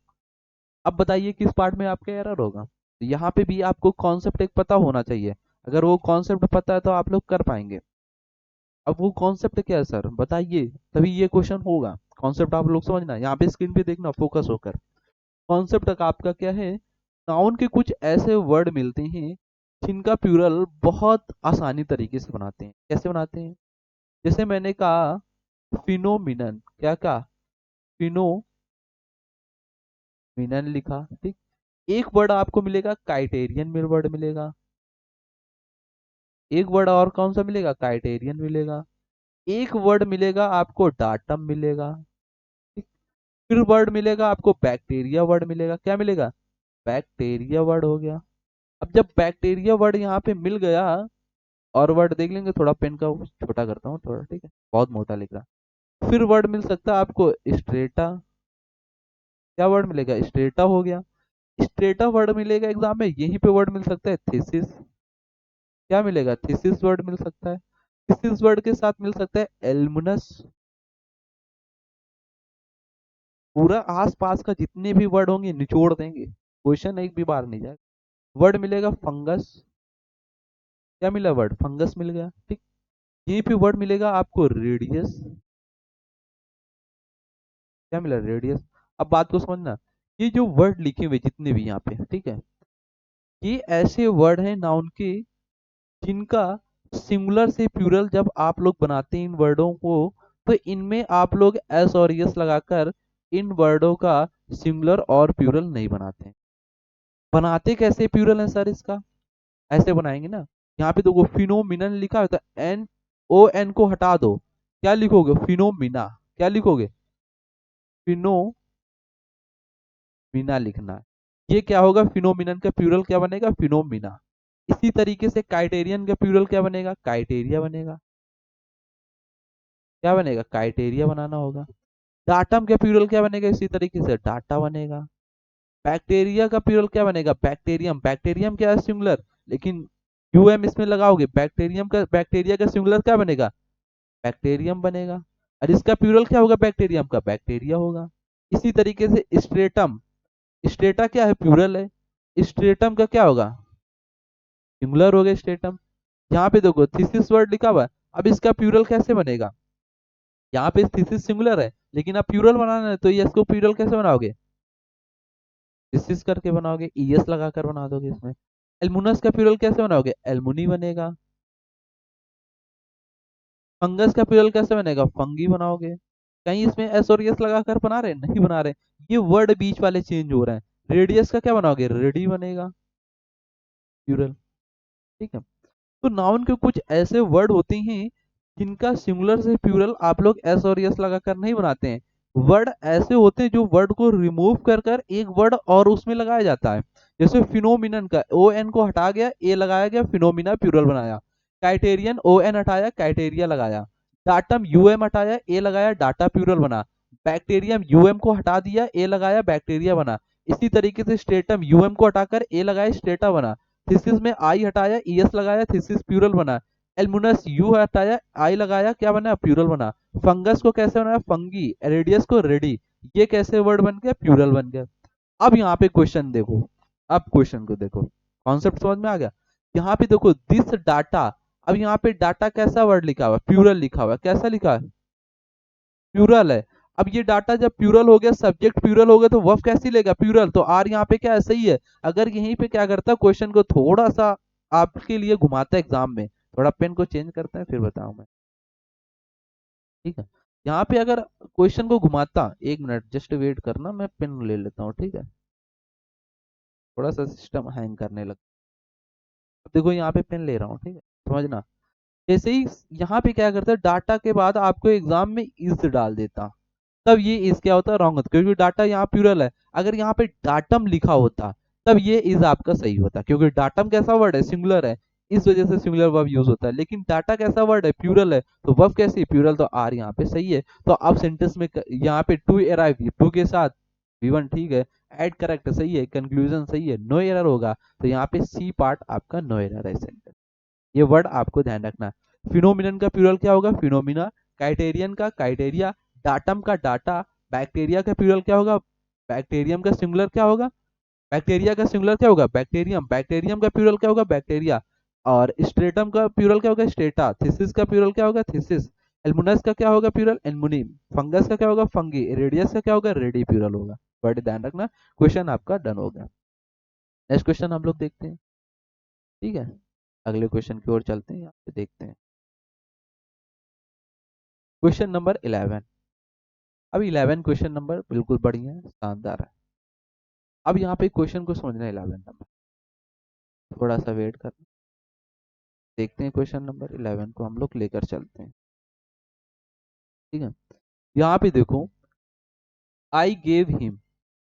Speaker 1: अब बताइए किस पार्ट में आपका एरर होगा? तो यहाँ पे भी आपको कॉन्सेप्ट एक पता होना चाहिए। अगर वो कॉन्सेप्ट पता है तो आप लोग कर पाएंगे। अब वो कॉन्सेप्ट क्या है सर बताइए, तभी ये क्वेश्चन होगा। कॉन्सेप्ट आप लोग समझना, यहाँ पे स्क्रीन पे देखना फोकस होकर। कॉन्सेप्ट का आपका क्या है? नाउन के कुछ ऐसे वर्ड मिलते हैं जिनका प्लूरल बहुत आसानी तरीके से बनाते हैं। कैसे बनाते हैं? जैसे मैंने कहा फिनोमिनन, क्या कहा? फिनोमिनन लिखा। ठीक, एक वर्ड आपको मिलेगा क्राइटेरियन में वर्ड मिलेगा। एक वर्ड और कौन सा मिलेगा? क्राइटेरियन मिलेगा। एक वर्ड मिलेगा आपको डाटम मिलेगा। ठीक, फिर वर्ड मिलेगा आपको बैक्टीरिया वर्ड मिलेगा। क्या मिलेगा? बैक्टीरिया वर्ड हो गया। अब जब बैक्टीरिया वर्ड यहाँ पे मिल गया, और वर्ड देख लेंगे, थोड़ा पेन का छोटा करता हूँ थोड़ा, ठीक है, बहुत मोटा लिख रहा। फिर वर्ड मिल सकता है आपको स्ट्रेटा। क्या वर्ड मिलेगा? स्ट्रेटा हो गया। स्ट्रेटा वर्ड मिलेगा एग्जाम में, यहीं पे वर्ड मिल सकता है थीसिस। क्या मिलेगा? थीसिस वर्ड मिल सकता है। थीसिस वर्ड के साथ मिल सकता है एल्मुनस। पूरा आस पास का जितने भी वर्ड होंगे निचोड़ देंगे, क्वेश्चन एक भी बार नहीं जाएगा। वर्ड मिलेगा फंगस। क्या मिला? वर्ड फंगस मिल गया। ठीक, यहीं पे वर्ड मिलेगा आपको रेडियस। क्या मिला? रेडियस। अब बात को समझना, ये जो वर्ड लिखे हुए जितने भी यहाँ पे, ठीक है, ये ऐसे वर्ड हैं नाउन के जिनका सिंगुलर से प्लूरल जब आप लोग बनाते हैं इन वर्डों को, तो इनमें आप लोग एस और यस लगाकर इन वर्डों का सिंगुलर और प्लूरल नहीं बनाते। बनाते कैसे प्लूरल है सर इसका? ऐसे बनाएंगे ना, यहाँ पे देखो फिनोमिनन लिखा है तो एन ओ एन को हटा दो, क्या लिखोगे? फिनोमिना। क्या लिखोगे? फिनोमिना लिखना है। ये क्या होगा? फिनोमिनन का प्लूरल क्या बनेगा? फिनोमिना। इसी तरीके से क्राइटेरियन का प्लूरल क्या बनेगा? क्राइटेरिया बनेगा। क्या बनेगा? क्राइटेरिया बनाना होगा। डाटम का प्लूरल क्या बनेगा? इसी तरीके से डाटा बनेगा। बैक्टीरिया का प्लूरल क्या बनेगा? बैक्टीरियम। बैक्टीरियम क्या है? सिंगुलर, लेकिन यूएम इसमें लगाओगे, बैक्टीरियम का बैक्टीरिया का सिंगुलर क्या बनेगा? बैक्टीरियम बनेगा। और इसका प्लूरल क्या होगा? बैक्टीरियम का बैक्टीरिया होगा। इसी तरीके से स्ट्रेटम, स्ट्रेटा क्या है? प्लूरल है। स्ट्रेटम का क्या होगा? सिंगुलर हो गया स्ट्रेटम। यहाँ पे देखो थीसिस वर्ड लिखा हुआ है, अब इसका प्लूरल कैसे बनेगा? यहाँ पे थीसिस सिंगुलर है, लेकिन अब प्लूरल बनाना है तो ये इसको प्लूरल कैसे बनाओगे? थीसिस करके बनाओगे, ईएस लगाकर बना दोगे इसमें। एल्मुनस का प्लूरल कैसे बनाओगे? एल्मुनी बनेगा। फंगस का प्लूरल कैसे बनेगा? फंगी बनाओगे। कहीं इसमें एस और एस लगाकर बना रहे हैं? नहीं बना रहे। ये वर्ड बीच वाले चेंज हो रहे हैं। रेडियस का क्या बनाओगे? रेडी बनेगा प्लूरल। ठीक है। तो नाउन के कुछ ऐसे वर्ड होते हैं जिनका सिंगुलर से प्लूरल आप लोग एस और एस लगाकर नहीं बनाते हैं। वर्ड ऐसे होते हैं जो वर्ड को रिमूव कर कर एक वर्ड और उसमें लगाया जाता है। जैसे फिनोमिनन का ओ एन को हटा गया, ए लगाया गया, फिनोमिना प्लूरल बनाया। क्राइटेरियन ओ एन हटाया, क्राइटेरिया लगाया। डाटम यूएम हटाया, ए लगाया, डाटा प्लूरल बना। बैक्टीरियम यूएम को हटा दिया, ए लगाया, बैक्टीरिया बना। इसी तरीके से स्ट्रेटम यूएम को हटाकर ए लगाया, स्ट्रेटा बना। थीसिस में आई हटाया, ईएस लगाया, थीसिस प्लूरल बना। एल्मुनस यू हटाया, आई लगाया, क्या बना? प्लूरल बना। फंगस को कैसे बनाया? फंगी। रेडियस को रेडी। ये कैसे वर्ड बन गया? प्लूरल बन गया। अब यहाँ पे क्वेश्चन देखो, अब क्वेश्चन को देखो, कॉन्सेप्ट समझ में आ गया? यहाँ पे देखो दिस डाटा, अब यहाँ पे डाटा कैसा वर्ड लिखा हुआ है? प्लूरल लिखा हुआ है। कैसा लिखा है? प्लूरल है। अब ये डाटा जब प्लूरल हो गया, सब्जेक्ट प्लूरल हो गया, तो वर्ब कैसी लेगा? प्लूरल। तो आर यहाँ पे क्या है? सही है। अगर यहीं पे क्या करता, क्वेश्चन को थोड़ा सा आपके लिए घुमाता है एग्जाम में, थोड़ा पेन को चेंज करते हैं फिर बताऊं मैं। ठीक है। यहाँ पे अगर क्वेश्चन को घुमाता, एक मिनट जस्ट वेट करना, मैं पेन ले लेता हूँ। ठीक है। थोड़ा सा सिस्टम हैंग करने लगा। अब देखो यहाँ पे पेन ले रहा हूँ। ठीक है, समझना। जैसे ही यहाँ पे क्या करता है, डाटा के बाद आपको एग्जाम में इज डाल देता, तब ये इज क्या होता है? रॉन्ग होता, क्योंकि डाटा यहाँ प्लूरल है। अगर यहाँ पे डाटम लिखा होता तब ये इज आपका सही होता, क्योंकि डाटम कैसा वर्ड है? सिंगुलर है। इस वजह से सिंगुलर वर्ब यूज होता है। लेकिन डाटा कैसा वर्ड है? प्लूरल है, तो वर्ब कैसी? प्लूरल। तो आर यहाँ पे सही है। तो अब सेंटेंस में यहाँ पे टू अराइव, टू के साथ वी वन, ठीक है। एड करेक्ट सही है, कंक्लूजन सही है, नो एरर होगा। तो यहाँ पे सी पार्ट आपका नो एरर है सेंटेंस। ये वर्ड आपको ध्यान रखना। फिनोमिनन का प्लूरल क्या होगा? फिनोमिना। क्राइटेरियन का क्राइटेरिया। डाटम का डाटा। बैक्टीरिया का प्लूरल क्या होगा? बैक्टीरियम का सिंगुलर क्या होगा? बैक्टीरिया का सिंगुलर क्या होगा? बैक्टीरियम। बैक्टीरियम का प्लूरल क्या होगा? बैक्टीरिया। और स्ट्रेटम का प्लूरल क्या होगा? स्ट्रेटा। थीसिस का प्लूरल क्या होगा? थीसिस। एल्मुनस का क्या होगा प्लूरल? एल्मुनी। फंगस का क्या होगा? फंगी। रेडियस का क्या होगा? रेडी प्लूरल होगा। वर्ड ध्यान रखना। क्वेश्चन आपका डन हो गया। नेक्स्ट क्वेश्चन हम लोग देखते हैं। ठीक है, अगले क्वेश्चन की ओर चलते हैं, यहाँ पे देखते हैं। Question number 11। अब 11 क्वेश्चन नंबर बिल्कुल बढ़िया है, शानदार है। अब यहाँ पे क्वेश्चन को समझना है 11 नंबर, थोड़ा सा वेट करना। देखते हैं क्वेश्चन नंबर 11 को हम लोग लेकर चलते हैं। ठीक है। यहाँ पे देखो, I gave him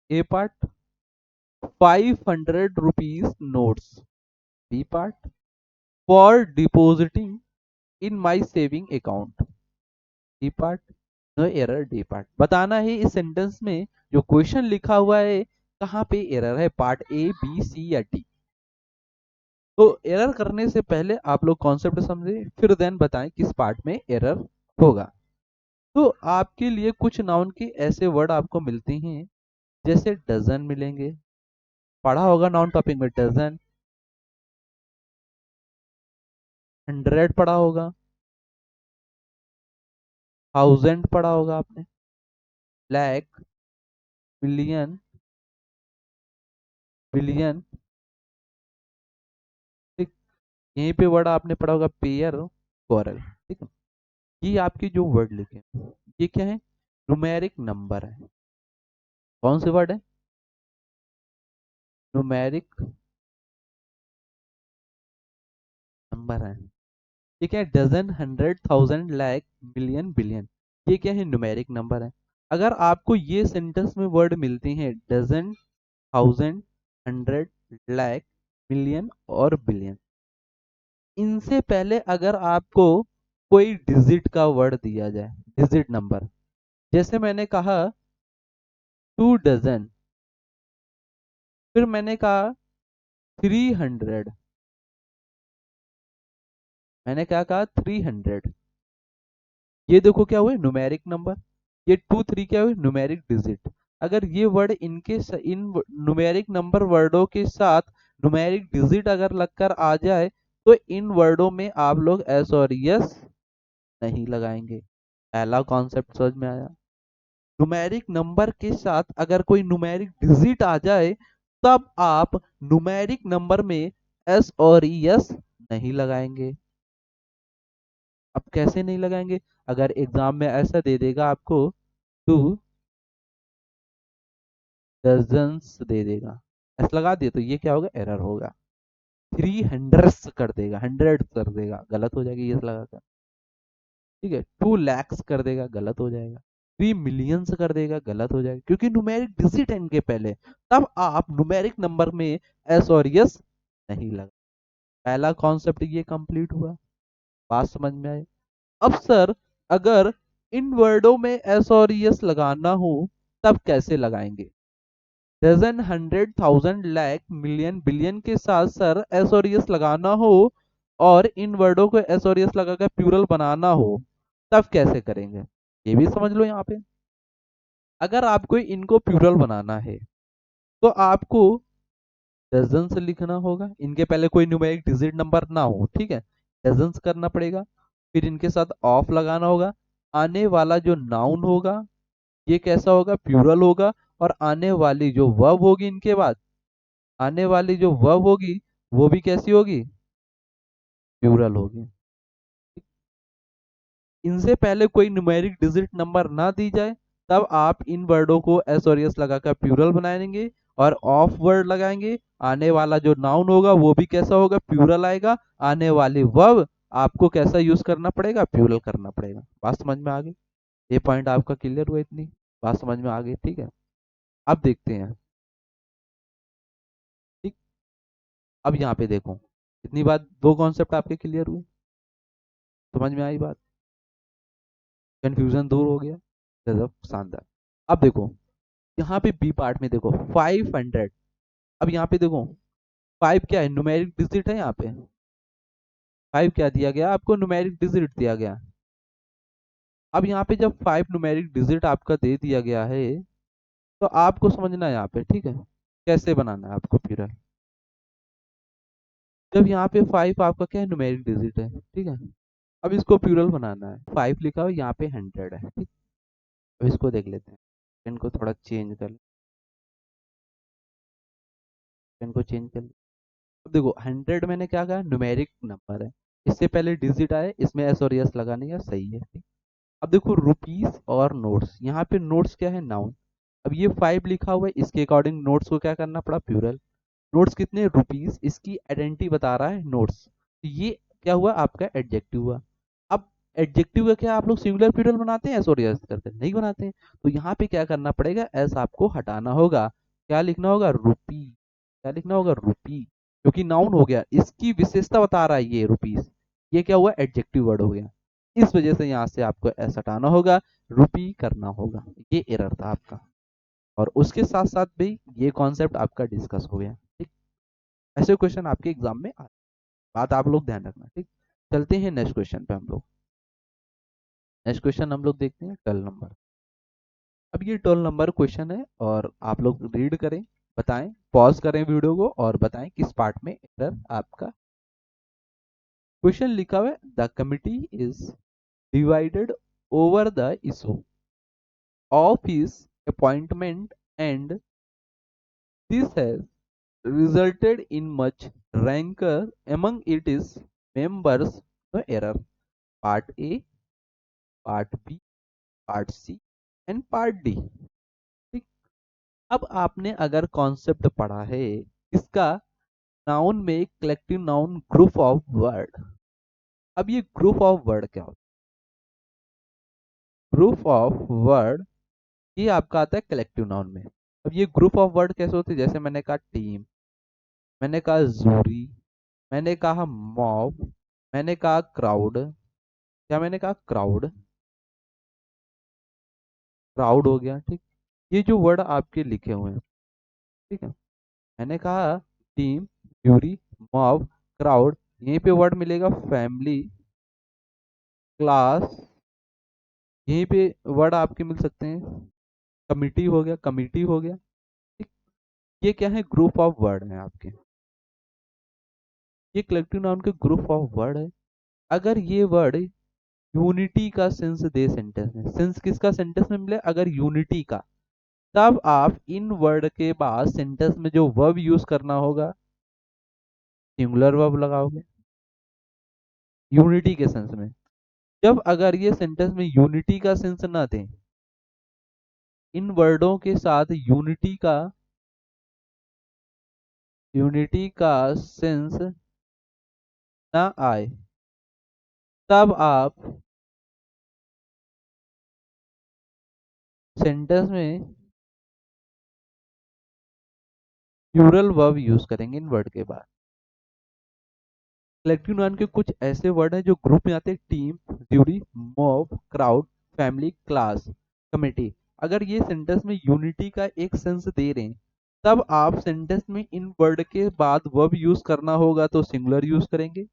Speaker 1: A part 500 rupees notes, B part for depositing in my saving account, D part no error, D part. बताना है इस सेंटेंस में जो क्वेश्चन लिखा हुआ है कहाँ पे एरर है, पार्ट ए, बी, सी या डी। तो एरर करने से पहले आप लोग कॉन्सेप्ट समझे, फिर देन बताएं किस पार्ट में एरर होगा। तो आपके लिए कुछ नाउन के ऐसे वर्ड आपको मिलते हैं, जैसे डजन मिलेंगे, पढ़ा होगा नाउन टॉपिक में डजन। 100 पढ़ा होगा, 1000 पढ़ा होगा आपने, लाख, मिलियन, बिलियन। ठीक। यहीं पे वर्ड आपने पढ़ा होगा पेयर, कोरल, ठीक है। ये आपके जो वर्ड लिखे हैं, ये क्या है, न्यूमेरिक नंबर है। कौन से वर्ड है, न्यूमेरिक नंबर है। ये क्या है, dozen, hundred, thousand, lakh, million, billion, ये क्या है, न्यूमेरिक नंबर है। अगर आपको ये सेंटेंस में वर्ड मिलते हैं dozen, thousand, hundred, lakh, million और बिलियन, इनसे पहले अगर आपको कोई डिजिट का वर्ड दिया जाए, डिजिट नंबर, जैसे मैंने कहा 2 डजन, फिर मैंने कहा 300, मैंने क्या कहा 300, ये देखो क्या हुए, न्यूमेरिक नंबर। ये 2 3 क्या हुए, न्यूमेरिक डिजिट। अगर ये वर्ड इन न्यूमेरिक नंबर वर्डों के साथ न्यूमेरिक डिजिट अगर लगकर आ जाए, तो इन वर्डों में आप लोग एस और यस नहीं लगाएंगे। पहला कॉन्सेप्ट समझ में आया। न्यूमेरिक नंबर के साथ अगर कोई न्यूमेरिक डिजिट आ जाए, तब आप न्यूमेरिक नंबर में एस और यस नहीं लगाएंगे। अब कैसे नहीं लगाएंगे, अगर एग्जाम में ऐसा दे देगा आपको, टू डजन्स दे देगा, ऐसा लगा दिया, तो ये क्या होगा, एरर होगा। 300 कर देगा, 100 कर देगा, गलत हो जाएगी ये लगाकर, ठीक है। 2 lakhs कर देगा, गलत हो जाएगा। 3 millions कर देगा, गलत हो जाएगा, क्योंकि न्यूमेरिक डिजिट है इनके पहले। तब आप न्यूमेरिक नंबर में एस और यस नहीं लगा। पहला कॉन्सेप्ट ये कंप्लीट हुआ, बात समझ में आई। अब सर, अगर इन वर्डों में एस और यस लगाना हो, तब कैसे लगाएंगे। Dozen, hundred, thousand, lakh, million, billion के साथ सर एस और यस लगाना हो, और इन वर्डों को एस और यस लगाकर प्लूरल बनाना हो, तब कैसे करेंगे, ये भी समझ लो। यहाँ पे अगर आपको इनको प्लूरल बनाना है, तो आपको डजन्स लिखना होगा, इनके पहले कोई न्यूमेरिक डिजिट नंबर ना हो, ठीक है। डजन्स करना पड़ेगा, फिर इनके साथ ऑफ लगाना होगा। आने वाला जो नाउन होगा, ये कैसा होगा, प्लूरल होगा। और आने वाली जो वर्ब होगी इनके बाद, आने वाली जो वर्ब होगी, वो भी कैसी होगी, प्लूरल होगी। इनसे पहले कोई न्यूमेरिक डिजिट नंबर ना दी जाए, तब आप इन वर्डों को एस और एस लगाकर प्लूरल बनाएंगे, और ऑफ वर्ड लगाएंगे। आने वाला जो नाउन होगा वो भी कैसा होगा, प्लूरल आएगा। आने वाली वर्ब आपको कैसा यूज करना पड़ेगा, प्लूरल करना पड़ेगा। बात समझ में आ गई, ये पॉइंट आपका क्लियर हुआ, इतनी बात समझ में आ गई, ठीक है। अब देखते हैं, ठीक। अब यहाँ पे देखो, इतनी बात, दो कॉन्सेप्ट आपके क्लियर हुए, समझ में आई बात, कंफ्यूजन दूर हो गया, गजब, शानदार। अब देखो, यहाँ पे बी पार्ट में देखो 500। अब यहाँ पे देखो, 5 क्या है, न्यूमेरिक डिजिट है। यहाँ पे 5 क्या दिया गया आपको, न्यूमेरिक डिजिट दिया गया। अब यहाँ पे जब 5 न्यूमेरिक डिजिट आपका दे दिया गया है, तो आपको समझना है यहाँ पे, ठीक है, कैसे बनाना है आपको फिर। जब यहाँ पे 5 आपका क्या है, न्यूमेरिक डिजिट है, ठीक है। अब इसको प्लूरल बनाना है, 5 लिखा हो, यहाँ पे 100 है, ठीक। अब इसको देख लेते हैं, इनको थोड़ा चेंज कर, इनको चेंज कर। अब देखो 100 मैंने क्या कहा, न्यूमेरिक नंबर है, इससे पहले डिजिट आए, इसमें एस और यस लगाने का, सही है, ठीक। अब देखो रुपीस और नोट्स, यहाँ पे नोट्स क्या है, नाउन। अब ये 5 लिखा हुआ है, इसके अकॉर्डिंग नोट्स को क्या करना पड़ा, प्लूरल। नोट्स कितने, रुपीस, इसकी आइडेंटिटी बता रहा है नोट्स, तो ये क्या हुआ, आपका एडजेक्टिव हुआ। अब एडजेक्टिव का क्या आप लोग सिंगुलर प्लूरल बनाते हैं, सॉरी यस करते हैं, नहीं बनाते हैं। तो यहाँ पे क्या करना पड़ेगा, एस आपको हटाना होगा, क्या लिखना होगा, रुपी, क्या लिखना होगा, रुपी, क्योंकि नाउन हो गया, इसकी विशेषता बता रहा है ये रुपीस, ये क्या हुआ, एडजेक्टिव वर्ड हो गया। इस वजह से यहाँ से आपको एस हटाना होगा, रुपी करना होगा, ये एरर था आपका। और उसके साथ साथ भी ये कॉन्सेप्ट आपका डिस्कस हो गया, ठीक। ऐसे क्वेश्चन आपके एग्जाम में आते, बात आप लोग ध्यान रखना, ठीक। चलते हैं नेक्स्ट क्वेश्चन पे हम लोग। नेक्स्ट क्वेश्चन हम लोग देखते हैं 12 नंबर। अब ये 12 नंबर क्वेश्चन है, और आप लोग रीड करें, बताएं, पॉज करें वीडियो को और बताएं किस पार्ट में एरर आपका। क्वेश्चन लिखा हुआ है, the committee is divided over the issue of his appointment, and this has resulted in much rancor among its members, no error. Part A, part B, part C and part D. ठीक। अब आपने अगर concept पढ़ा है इसका, noun में collective noun group of word. अब ये ग्रुप ऑफ वर्ड क्या होता है? ग्रुप ऑफ वर्ड ये आपका आता है कलेक्टिव नाउन में। अब ये ग्रुप ऑफ वर्ड कैसे होते हैं? जैसे मैंने कहा टीम, मैंने कहा जूरी, मैंने कहा मॉब, मैंने कहा क्राउड। क्या मैंने कहा? क्राउड। क्राउड हो गया। ठीक। ये जो वर्ड आपके लिखे हुए हैं, ठीक है, मैंने कहा टीम, ज्यूरी, मॉब, क्राउड। यहीं पे वर्ड मिलेगा फैमिली, क्लास। यहीं पे वर्ड आपके मिल सकते हैं। कमिटी हो गया, कमिटी हो गया। ठीक। ये क्या है? ग्रुप ऑफ वर्ड है आपके। ये कलेक्टिव नाउन के ग्रुप ऑफ वर्ड है। अगर ये वर्ड यूनिटी का सेंस दे सेंटेंस में, सेंस किसका सेंटेंस में मिले? अगर यूनिटी का, तब आप इन वर्ड के बाद सेंटेंस में जो वर्ब यूज करना होगा, सिंगुलर वर्ब लगाओगे यूनिटी के सेंस में। जब अगर ये सेंटेंस में यूनिटी का सेंस ना दे, इन वर्डों के साथ यूनिटी का सेंस ना आए, तब आप सेंटेंस में प्लूरल वर्ब यूज करेंगे इन वर्ड के बाद। कलेक्टिव नाउन के कुछ ऐसे वर्ड हैं जो ग्रुप में आते हैं: team, jury, mob, crowd, family, class, committee. अगर ये सेंटेंस में यूनिटी का एक सेंस दे रहे हैं, तब आप सेंटेंस में इन वर्ड के बाद वर्ब यूज करना होगा तो सिंगुलर यूज करेंगे।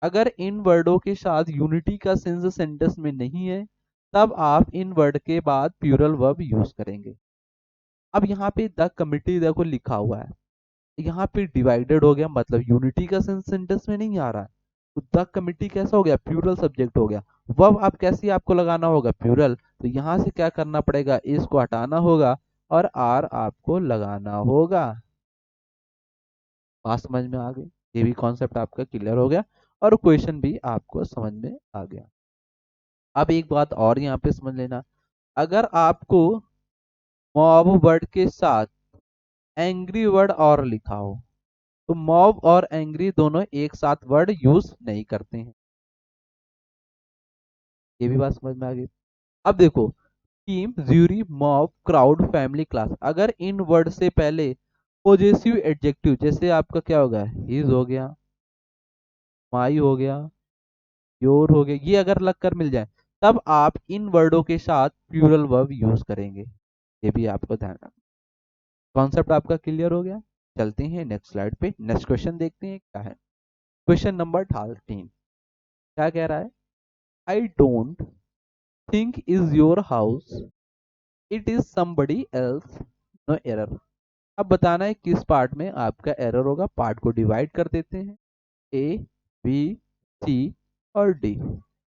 Speaker 1: अगर इन वर्डों के साथ यूनिटी का सेंस सेंटेंस में नहीं है, तब आप इन वर्ड के बाद प्लूरल वर्ब यूज करेंगे। अब यहाँ पे द कमिटी देखो लिखा हुआ है, यहाँ पे डिवाइडेड हो गया, मतलब यूनिटी का सेंस सेंटेंस में नहीं आ रहा है। तो द कमिटी कैसा हो गया? प्लूरल सब्जेक्ट हो गया। वर्ब आप कैसे आपको लगाना होगा? प्लूरल। तो यहाँ से क्या करना पड़ेगा? इसको हटाना होगा और आर आपको लगाना होगा। बात समझ में आ गई? ये भी कॉन्सेप्ट आपका क्लियर हो गया और क्वेश्चन भी आपको समझ में आ गया। अब एक बात और यहाँ पे समझ लेना, अगर आपको मॉब वर्ड के साथ एंग्री वर्ड और लिखा हो, तो मॉब और एंग्री दोनों एक साथ वर्ड यूज नहीं करते हैं। ये भी बात समझ में आ गई। अब देखो, team, jury, mob, crowd, family, class, अगर इन वर्ड से पहले पॉजेसिव एडजेक्टिव, जैसे आपका क्या होगा? हिज हो गया, माई हो गया, योर हो गया, ये अगर लग कर मिल जाए, तब आप इन वर्डों के साथ प्लूरल वर्ब यूज करेंगे। ये भी आपको ध्यान रखना। कॉन्सेप्ट आपका क्लियर हो गया? चलते हैं नेक्स्ट स्लाइड पे, नेक्स्ट क्वेश्चन देखते हैं क्या है। क्वेश्चन नंबर 13 क्या कह रहा है? I don't think is your house, it is somebody else, no error. अब बताना है किस पार्ट में आपका एरर होगा। पार्ट को डिवाइड कर देते हैं, ए, बी, सी और डी।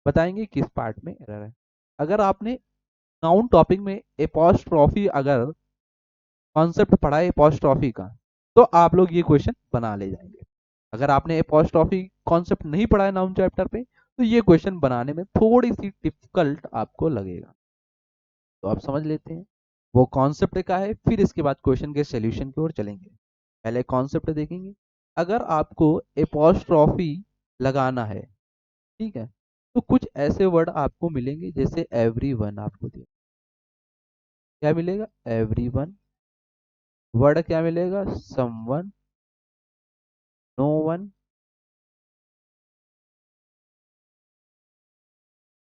Speaker 1: बताएंगे किस पार्ट में एरर है। अगर आपने नाउन टॉपिक में एपॉस्ट्रॉफी अगर कॉन्सेप्ट पढ़ा है एपॉस्ट्रॉफी का, तो आप लोग ये क्वेश्चन बना ले जाएंगे। अगर आपने एपॉस्ट्रॉफी कॉन्सेप्ट नहीं पढ़ा है नाउन चैप्टर पे, तो ये क्वेश्चन बनाने में थोड़ी सी डिफिकल्ट आपको लगेगा। तो आप समझ लेते हैं वो कॉन्सेप्ट क्या है, फिर इसके बाद क्वेश्चन के सॉल्यूशन की ओर चलेंगे। पहले कॉन्सेप्ट देखेंगे। अगर आपको एपॉस्ट्रॉफी लगाना है, ठीक है, तो कुछ ऐसे वर्ड आपको मिलेंगे, जैसे एवरीवन आपको दिया। क्या मिलेगा? एवरीवन। वर्ड क्या मिलेगा? समवन, नो वन,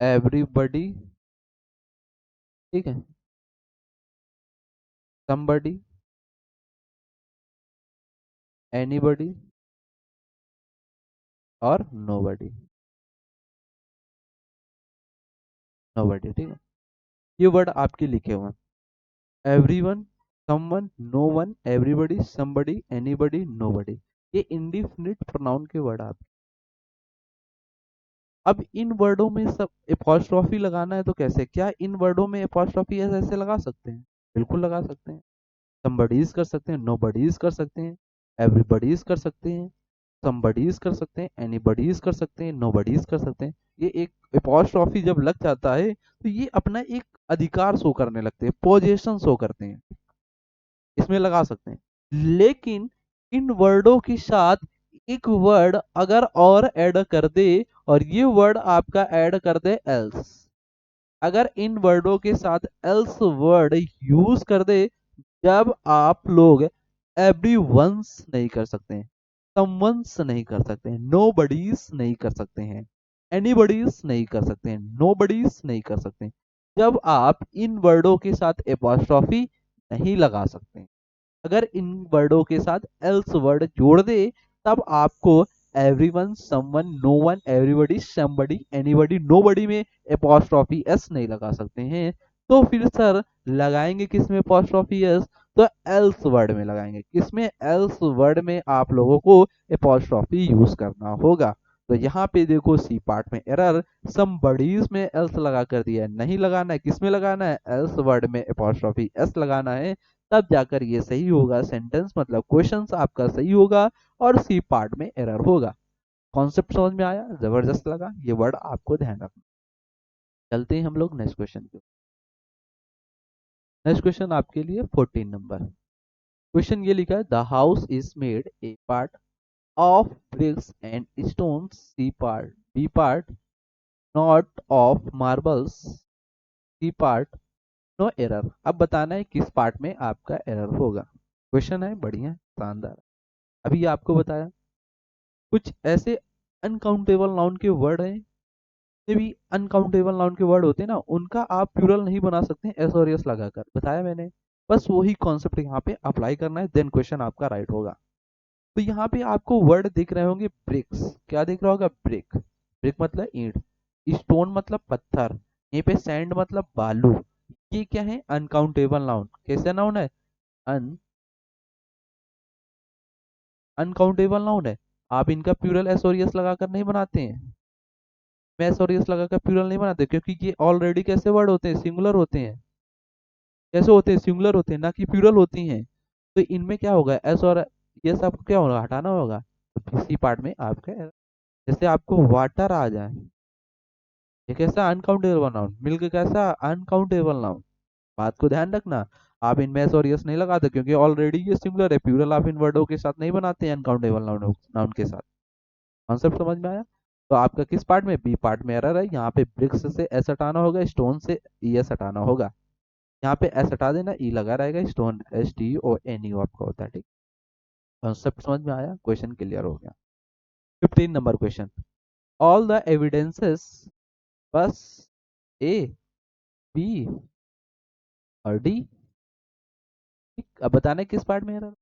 Speaker 1: एवरीबडी, ठीक है, समबडी, एनीबडी और नोबडी। नोबडी, ठीक है। ये वर्ड आपके लिखे हुए हैं, everyone, someone, no one, everybody, somebody, anybody, nobody. ये इंडिफिनिट प्रोनाउन के वर्ड आप। अब इन वर्डों में सब एपॉस्ट्रॉफी लगाना है तो कैसे? क्या इन वर्डों में एपॉस्ट्रॉफी ऐसे ऐसे लगा सकते हैं? बिल्कुल लगा सकते हैं। समबडीज कर सकते हैं, नोबडीज कर सकते हैं, एवरीबडीज कर सकते हैं। समबडीज कर सकते हैं, एनीबडीज कर सकते हैं, नोबडीज कर सकते हैं। ये एक एपॉस्ट्रॉफी जब लग जाता है तो ये अपना एक अधिकार शो करने लगते हैं, पोजीशन शो करते हैं, इसमें लगा सकते हैं। लेकिन इन वर्डों के साथ एक वर्ड अगर और ऐड कर दे, और ये वर्ड आपका ऐड कर दे एल्स, अगर इन वर्डों के साथ एल्स वर्ड यूज कर दे, जब आप लोग एवरी वंस नहीं कर सकते हैं, समवंस नहीं कर सकते हैं, नो बडीज नहीं कर सकते हैं, एनीबडीज नहीं कर सकते हैं, नो बडीज नहीं कर सकते हैं, जब आप इन वर्डों के साथ एपॉस्ट्रॉफी नहीं लगा सकते हैं। अगर इन वर्डों के साथ एल्स वर्ड जोड़ दे, तब आपको everyone, someone, no one, everybody, somebody, anybody, nobody में एपॉस्ट्रॉफी एस नहीं लगा सकते हैं। तो फिर सर लगाएंगे किस में एपॉस्ट्रॉफी एस? तो एल्स वर्ड में लगाएंगे। किसमें? एल्स वर्ड में आप लोगों को एपॉस्ट्रॉफी यूज करना होगा। तो यहाँ पे देखो सी पार्ट में एरर, सम बडीज में एल्स लगा कर दिया है, नहीं लगाना है। किसमें लगाना है? एल्स वर्ड में एपॉस्ट्रॉफी एस लगाना है, तब जाकर ये सही होगा सेंटेंस, मतलब क्वेश्चन आपका सही होगा और सी पार्ट में एरर होगा। कॉन्सेप्ट समझ में आया? जबरदस्त लगा, ये वर्ड आपको ध्यान रखना। चलते हैं हम लोग नेक्स्ट क्वेश्चन पे। नेक्स्ट क्वेश्चन आपके लिए 14 नंबर क्वेश्चन ये लिखा है, the house is made A part of bricks and stone, C part, B part not of marbles, C part no error. अब बताना है किस पार्ट में आपका एरर होगा। क्वेश्चन है बढ़िया शानदार। अभी आपको बताया कुछ ऐसे अनकाउंटेबल नाउन के वर्ड हैं, ये भी अनकाउंटेबल नाउन के वर्ड होते हैं ना, उनका आप प्लूरल नहीं बना सकते एस और एस लगाकर, बताया मैंने। बस वही कॉन्सेप्ट यहाँ पे अप्लाई करना है, देन क्वेश्चन आपका राइट होगा। तो यहाँ पे आपको वर्ड दिख रहे होंगे ब्रिक्स, क्या दिख रहा होगा? ब्रिक, ब्रिक मतलब ईंट, स्टोन मतलब पत्थर, यहीं पे सैंड मतलब बालू। ये क्या है? Uncountable noun. कैसे नाउन है? अन अनकाउंटेबल नाउन है। आप इनका प्लूरल एस और एस लगाकर नहीं बनाते हैं, मैं एस और एस लगाकर प्लूरल नहीं बनाते, क्योंकि ये ऑलरेडी कैसे वर्ड होते हैं? सिंगुलर होते हैं। कैसे होते हैं? सिंगुलर होते हैं, ना कि प्लूरल होती हैं। तो इनमें क्या होगा? एस और ये सब क्या होगा? हटाना होगा। तो इसी पार्ट में आपका जैसे आपको वाटर आ जाए, ये कैसा? Uncountable noun. मिल्क कैसा? Uncountable noun. बात को ध्यान रखना। आप इनमें एस और यस नहीं लगाते, क्योंकि ऑलरेडी ये सिंगुलर है। प्लूरल आप इन वर्डों के साथ नहीं बनाते हैं अनकाउंटेबल नाउन नाउन के साथ। कॉन्सेप्ट समझ में आया? तो आपका किस पार्ट में? बी पार्ट में एरर है। यहाँ पे ब्रिक्स से एस हटाना होगा, स्टोन से ई एस हटाना होगा। यहाँ पे एस हटा देना, ई लगा रहेगा, stone S T O N U आपका होता है। ठीक, कॉन्सेप्ट समझ में आया? क्वेश्चन क्लियर हो गया। 15 number question, all the evidences, बस ए, बी और डी। ठीक, अब बताना है किस पार्ट में एरर।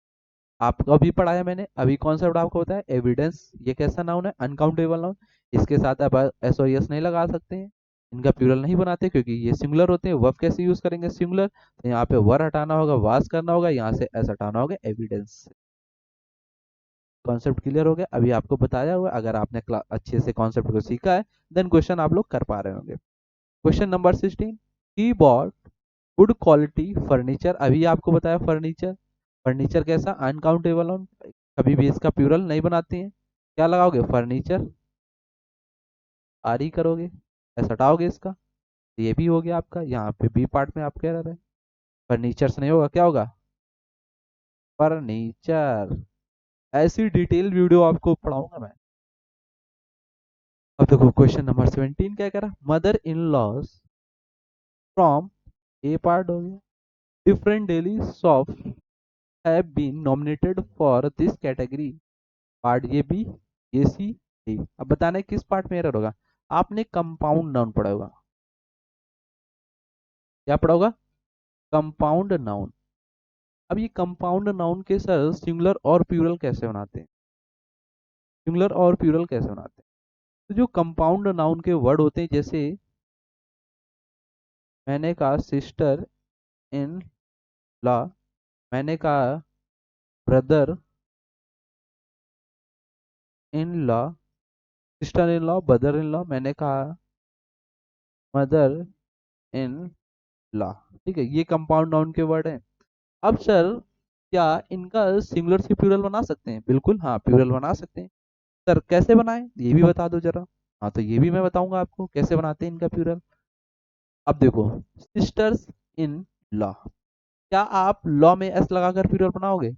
Speaker 1: आपको अभी पढ़ाया मैंने, अभी कॉन्सेप्ट आपको बताया। एविडेंस ये कैसा नाउन है? Uncountable noun. इसके साथ आप एस और एस नहीं लगा सकते हैं, इनका प्लूरल नहीं बनाते, क्योंकि ये सिंगुलर होते हैं। वर्ब कैसे यूज करेंगे? सिंगुलर। तो यहाँ पे वर हटाना होगा, वास करना होगा, यहाँ से एस हटाना होगा, एविडेंस। कॉन्सेप्ट क्लियर हो गया? अभी आपको बताया हुआ, अगर आपने अच्छे से कॉन्सेप्ट को सीखा है, देन क्वेश्चन आप लोग कर पा रहे होंगे। Question number 16, he bought good quality furniture. अभी आपको बताया फर्नीचर, फर्नीचर कैसा? अनकाउंटेबल नाउन, कभी भी इसका प्लूरल नहीं बनाते हैं। क्या लगाओगे? फर्नीचर, आर ही करोगे, ऐसा हटाओगे इसका, तो ये भी हो गया आपका। यहाँ पे बी पार्ट में आप कह रहे हैं फर्नीचर से नहीं होगा, क्या होगा? फर्नीचर। ऐसी डिटेल वीडियो आपको पढ़ाऊंगा मैं। अब देखो क्वेश्चन नंबर 17 क्या कह रहा? Mother in laws from, A part हो गया, different daily shops have been nominated for this category, part ये बी, ये सी, डी। अब बताना है किस पार्ट में एरर होगा। आपने कंपाउंड नाउन पढ़ा होगा, क्या पढ़ा होगा? Compound noun. अब ये कंपाउंड नाउन के सर सिंगुलर और प्लूरल कैसे बनाते हैं? सिंगुलर और प्लूरल कैसे बनाते हैं? तो जो कंपाउंड नाउन के वर्ड होते हैं, जैसे मैंने कहा सिस्टर इन लॉ, मैंने कहा brother in law, sister in law, brother in law, मैंने कहा मदर इन लॉ। ठीक है, ये कंपाउंड नाउन के वर्ड हैं। अब सर क्या इनका सिंगुलर से प्लूरल बना सकते हैं? बिल्कुल हाँ, प्लूरल बना सकते हैं। सर कैसे बनाएं ये भी बता दो जरा। हाँ तो ये भी मैं बताऊंगा आपको कैसे बनाते हैं इनका प्लूरल। अब देखो, सिस्टर्स इन लॉ, क्या आप लॉ में एस लगाकर प्लूरल बनाओगे?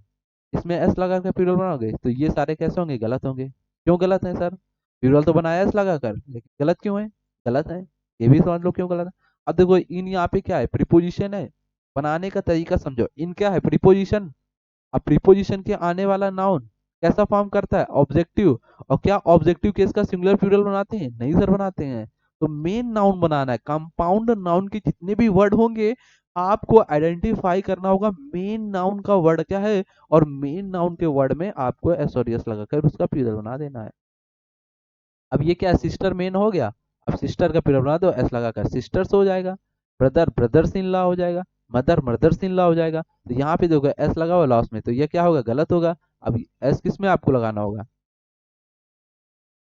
Speaker 1: इसमें एस लगाकर प्लूरल बनाओगे तो ये सारे कैसे होंगे? गलत होंगे। क्यों गलत है सर? प्लूरल तो बनाया एस लगाकर, लेकिन गलत क्यों है? गलत है, ये भी समझ लो क्यों गलत है। अब देखो, इन यहाँ पे क्या है? प्रीपोजिशन है। बनाने का तरीका समझो, इन क्या है? प्रीपोजिशन। अब प्रीपोजिशन के आने वाला नाउन कैसा फॉर्म करता है? ऑब्जेक्टिव। और क्या ऑब्जेक्टिव केस का सिंगुलर प्लूरल बनाते हैं? नहीं सर बनाते हैं। तो मेन नाउन बनाना है, कंपाउंड नाउन के जितने भी वर्ड होंगे आपको आइडेंटिफाई करना होगा मेन नाउन का वर्ड क्या है, और मेन नाउन के वर्ड में आपको एस और यस लगाकर उसका प्लूरल बना देना है। अब ये क्या है? सिस्टर मेन हो गया। अब सिस्टर का प्लूरल बना दो एस लगाकर, सिस्टर्स हो जाएगा। ब्रदर ब्रदर्स इन लॉ हो जाएगा। मदर मदर्स इन लॉ हो जाएगा। तो यहाँ पे देखो एस लगा हुआ लास्ट में, तो ये क्या होगा? गलत होगा। अब एस किस में आपको लगाना होगा?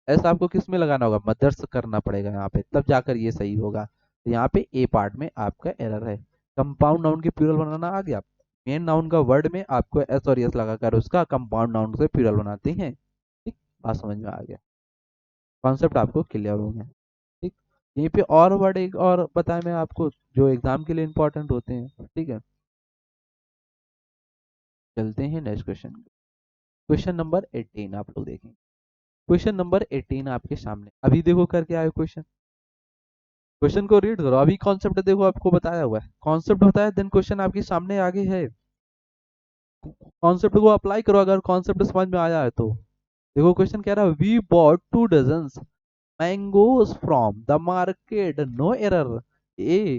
Speaker 1: एस आपको किस में लगाना होगा? मदर्स करना पड़ेगा यहाँ पे, तब जाकर ये सही होगा। तो यहाँ पे ए पार्ट में आपका एरर है। कंपाउंड नाउन के प्लूरल बनाना आ गया। मेन नाउन का वर्ड में आपको एस और यस लगाकर उसका कंपाउंड नाउन से प्लूरल बनाते हैं। ठीक, बात समझ में आ गया, कॉन्सेप्ट आपको क्लियर हो गया। ठीक, यहीं पे और वर्ड एक और बताएं मैं आपको, जो एग्जाम के लिए इंपॉर्टेंट होते हैं। ठीक है, चलते हैं नेक्स्ट क्वेश्चन। क्वेश्चन नंबर 18 आप लोग देखें। क्वेश्चन नंबर 18 आपके सामने अभी देखो करके आए क्वेश्चन। क्वेश्चन को रीड करो, अभी कॉन्सेप्ट देखो आपको बताया हुआ है, कॉन्सेप्ट बताया देन क्वेश्चन आपके सामने आगे है। कॉन्सेप्ट को अप्लाई करो अगर कॉन्सेप्ट समझ में आया है तो। देखो क्वेश्चन कह रहा है, we bought 2 dozens mangoes from the market, no error. A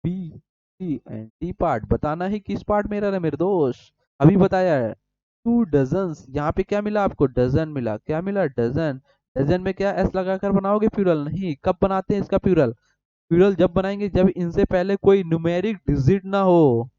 Speaker 1: B C and D part बताना है किस पार्ट में एरर है मेरे दोस्त। अभी बताया है 2 डजन्स, यहाँ पे क्या मिला आपको? डजन मिला। क्या मिला? डजन। डजन में क्या एस लगाकर बनाओगे प्लूरल? नहीं। कब बनाते हैं इसका प्लूरल? प्लूरल जब बनाएंगे जब इनसे पहले कोई न्यूमेरिक डिजिट ना हो।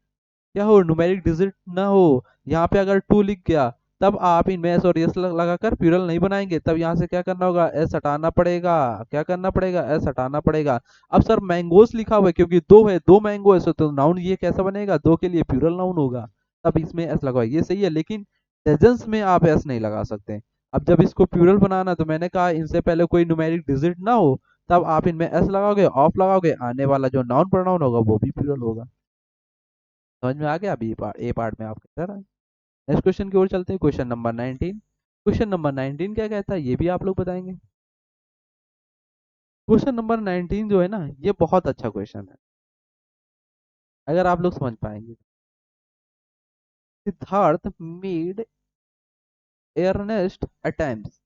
Speaker 1: क्या हो? न्यूमेरिक डिजिट ना हो। यहाँ पे अगर 2 लिख गया तब आप इनमें एस और एस लगाकर प्लूरल नहीं बनाएंगे, तब यहाँ से क्या करना होगा? एस हटाना पड़ेगा। क्या करना पड़ेगा? एस हटाना पड़ेगा। अब सर मैंगोस लिखा हुआ है, क्योंकि दो है, दो मैंगो है, तो नाउन ये कैसा बनेगा? दो के लिए प्लूरल नाउन होगा, तब इसमें एस लगाओ, ये सही है। लेकिन डजन्स में आप एस नहीं लगा सकते। अब जब इसको प्लूरल बनाना, तो मैंने कहा इनसे पहले कोई न्यूमेरिक डिजिट ना हो, तब आप इनमें एस लगाओगे, ऑफ लगाओगे, आने वाला जो नाउन प्रोनाउन होगा वो भी प्लूरल होगा। समझ में आ गया? अभी ए पार्ट में आप कह रहा है। नेक्स्ट क्वेश्चन की ओर चलते हैं, क्वेश्चन नंबर 19। क्वेश्चन नंबर 19 क्या कहता है ये भी आप लोग बताएंगे। क्वेश्चन नंबर 19 जो है ना, ये बहुत अच्छा क्वेश्चन है अगर आप लोग समझ पाएंगे। Siddharth made earnest attempts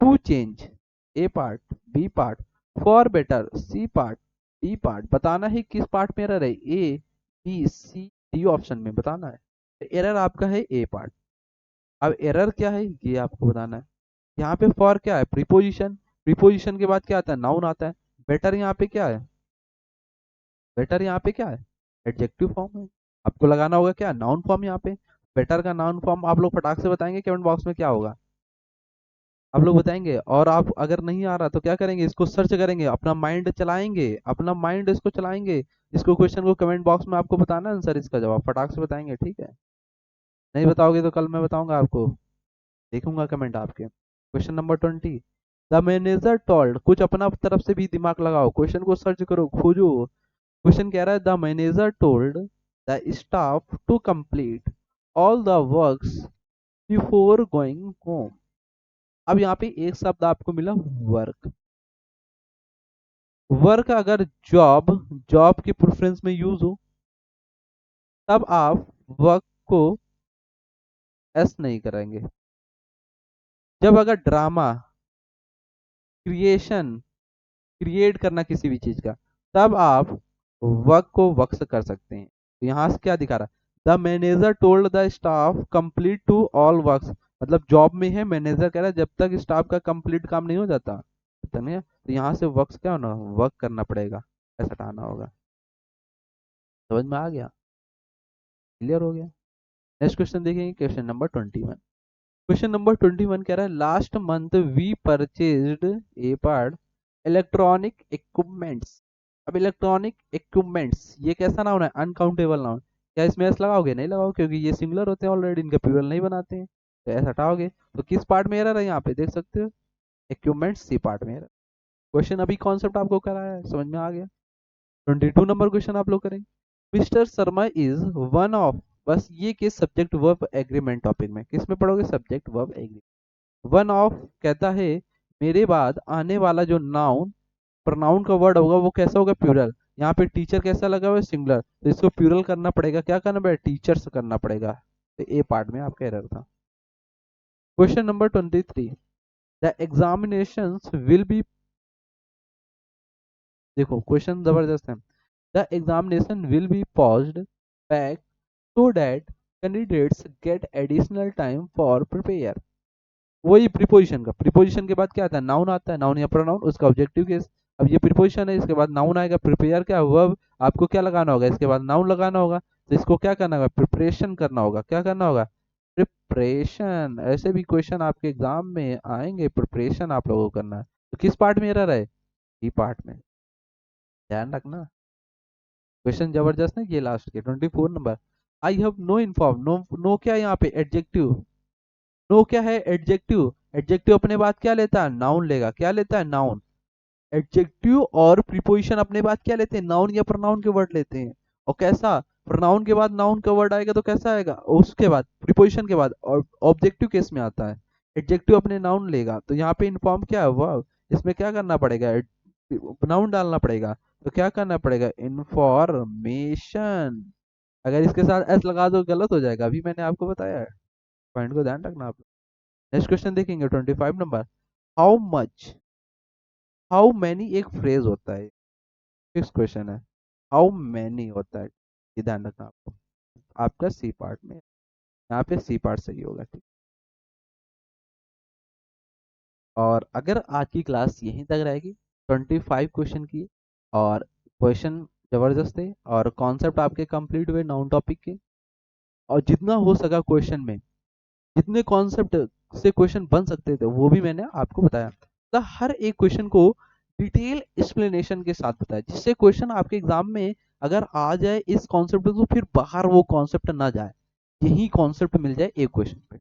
Speaker 1: to change A part, B part, for better, C part, D part बताना है किस पार्ट में एरर है? A B C D option में बताना है। एरर आपका है ए पार्ट। अब एरर क्या है ये आपको बताना है। यहाँ पे फॉर क्या है? प्रीपोजिशन। प्रीपोजिशन के बाद क्या आता है? नाउन आता है। बेटर यहाँ पे क्या है? बेटर यहाँ पे क्या है? एडजेक्टिव फॉर्म है। आपको लगाना होगा क्या? नाउन फॉर्म यहाँ पे। बेटर का नाउन फॉर्म आप लोग फटाक से बताएंगे कमेंट बॉक्स में क्या होगा? आप लोग बताएंगे। और आप अगर नहीं आ रहा तो क्या करेंगे? इसको सर्च करेंगे, अपना माइंड चलाएंगे, अपना माइंड इसको चलाएंगे। इसको क्वेश्चन को कमेंट बॉक्स में आपको बताना है आंसर, इसका जवाब फटाक से बताएंगे, ठीक है? नहीं बताओगे तो कल मैं बताऊंगा आपको, देखूंगा कमेंट आपके। Question number 20। The manager told, कुछ अपना तरफ से भी दिमाग लगाओ, क्वेश्चन को सर्च करो, खोजो। क्वेश्चन कह रहा है, the manager told the staff to complete all the works before going home. अब यहाँ पे एक शब्द आपको मिला, वर्क। वर्क अगर जॉब, जॉब के प्रेफरेंस में यूज हो, तब आप वर्क को एस नहीं करेंगे। जब अगर ड्रामा, क्रिएशन, क्रिएट करना किसी भी चीज का, तब आप वर्क को वक्स कर सकते हैं। तो यहाँ से क्या दिखा रहा है? The manager told the staff complete to all works, मतलब जॉब में है, मैनेजर कह रहा है जब तक स्टाफ का कंप्लीट काम नहीं हो जाता तब तक नहीं है। तो यहाँ से वर्क्स क्या होना? वर्क करना पड़ेगा, ऐसा हटाना होगा। समझ में आ गया? क्लियर हो गया? नेक्स्ट क्वेश्चन देखेंगे, क्वेश्चन नंबर 21। क्वेश्चन नंबर 21 कह रहा है, last month we purchased A part electronic equipments. अब इलेक्ट्रॉनिक इक्विपमेंट्स ये कैसा नाउन है? Uncountable noun. क्या इसमें एस लगाओगे? नहीं लगाओ, क्योंकि ये सिंगुलर होते हैं ऑलरेडी, इनका प्लूरल नहीं बनाते हैं। तो एस हटाओगे तो किस पार्ट में एरर है यहाँ पे देख सकते हो, इक्विपमेंट सी पार्ट में एरर। क्वेश्चन अभी कॉन्सेप्ट आपको कराया है, समझ में आ गया। 22 नंबर क्वेश्चन आप लोग करेंगे। Mister Sharma is one of, बस ये किस सब्जेक्ट वर्ब एग्रीमेंट टॉपिक में किस में पढ़ोगे, subject verb agreement. One of कहता है मेरे बाद आने वाला जो नाउन प्रोनाउन का वर्ड होगा वो कैसा होगा, प्लूरल। यहाँ पे टीचर कैसा लगा हुआ है, सिंगुलर, तो इसको प्लूरल करना पड़ेगा, क्या करना पड़ेगा, टीचर्स करना पड़ेगा। तो ए पार्ट में आपका एरर था। Question number 23, the examinations will be, देखो क्वेश्चन जबरदस्त है। The examination will be paused back so that candidates get additional time for prepare। वही प्रीपोजिशन का, प्रीपोजिशन के बाद क्या आता है, नाउन आता है, नाउन या प्रोनाउन, उसका ऑब्जेक्टिव केस। अब ये प्रीपोजिशन है, इसके बाद नाउन आएगा, प्रिपेयर क्या वर्ब, आपको क्या लगाना होगा, इसके बाद नाउन लगाना होगा, तो इसको क्या करना होगा, प्रिपरेशन करना होगा, क्या करना होगा, प्रिपरेशन। ऐसे भी क्वेश्चन आपके एग्जाम में आएंगे, प्रिपरेशन आप लोगों को करना है। तो किस पार्ट में एरर है, ई पार्ट में, ध्यान रखना। क्वेश्चन जबरदस्त है ये लास्ट के 24 number. I have no inform, no no क्या है यहाँ पे, एडजेक्टिव। नो क्या है, एडजेक्टिव। एडजेक्टिव अपने बाद क्या लेता है, नाउन लेगा, क्या लेता है, नाउन। एडजेक्टिव और प्रीपोजिशन अपने बाद क्या लेते हैं, नाउन या प्रोनाउन के वर्ड लेते हैं। और कैसा, प्रोनाउन के बाद नाउन का वर्ड आएगा तो कैसा आएगा, उसके बाद प्रीपोजिशन के बाद ऑब्जेक्टिव केस में आता है। एडजेक्टिव अपने नाउन लेगा, तो यहाँ पे इन्फॉर्म क्या है, वर्ब, इसमें क्या करना पड़ेगा, नाउन डालना पड़ेगा। तो क्या करना पड़ेगा, इंफॉर्मेशन। अगर इसके साथ एस लगा दो गलत हो जाएगा, अभी मैंने आपको बताया है, पॉइंट को ध्यान रखना आप। नेक्स्ट क्वेश्चन देखेंगे 25 number. How much, how many एक फ्रेज होता है, फिक्स क्वेश्चन है, हाउ मैनी होता है, ये ध्यान रखना आपको। आपका सी पार्ट में, यहाँ पे सी पार्ट सही होगा, ठीक। और अगर आज की क्लास यहीं तक रहेगी, 25 क्वेश्चन की, और क्वेश्चन जबरदस्त थे और कॉन्सेप्ट आपके कंप्लीट हुए नाउन टॉपिक के, और जितना हो सका क्वेश्चन में जितने कॉन्सेप्ट से क्वेश्चन बन सकते थे वो भी मैंने आपको बताया, तो हर एक क्वेश्चन को डिटेल एक्सप्लेनेशन के साथ बताया, जिससे क्वेश्चन आपके एग्जाम में अगर आ जाए इस कॉन्सेप्ट तो फिर बाहर वो कॉन्सेप्ट ना जाए, यही कॉन्सेप्ट मिल जाए एक क्वेश्चन पे।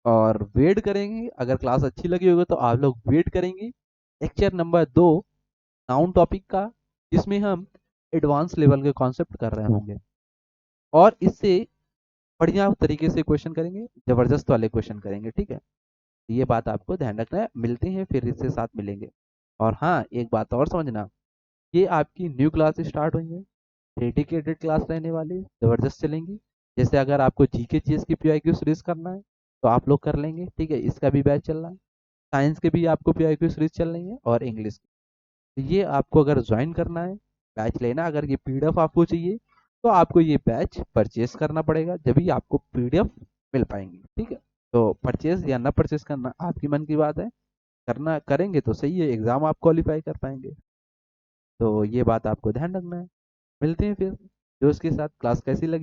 Speaker 1: और वेट करेंगे, अगर क्लास अच्छी लगी होगी तो आप लोग वेट करेंगे लेक्चर नंबर 2 नाउन टॉपिक का, जिसमें हम एडवांस लेवल के कॉन्सेप्ट कर रहे होंगे, और इससे बढ़िया तरीके से क्वेश्चन करेंगे, जबरदस्त वाले क्वेश्चन करेंगे, ठीक है। ये बात आपको ध्यान रखना है, मिलते हैं फिर इससे साथ मिलेंगे। और हाँ, एक बात और समझना, ये आपकी न्यू क्लास स्टार्ट हुई है, डेडिकेटेड क्लास रहने वाली, जबरदस्त चलेंगी। जैसे अगर आपको जीके चीज की पीआईक्यू सीरीज करना है तो आप लोग कर लेंगे, ठीक है, इसका भी बैच चल रहा है। साइंस के भी आपको पीआईक्यू सीरीज चल रही है, और इंग्लिश की। तो ये आपको अगर ज्वाइन करना है, बैच लेना, अगर ये पीडीएफ आपको चाहिए तो आपको ये बैच परचेस करना पड़ेगा, जब भी आपको पीडीएफ मिल पाएंगी, ठीक है। तो परचेस या ना परचेस करना आपकी मन की बात है, करना करेंगे तो सही है, एग्जाम आप क्वालिफाई कर पाएंगे। तो ये बात आपको ध्यान रखना है। मिलते हैं फिर, जो उसके साथ क्लास कैसी लगी।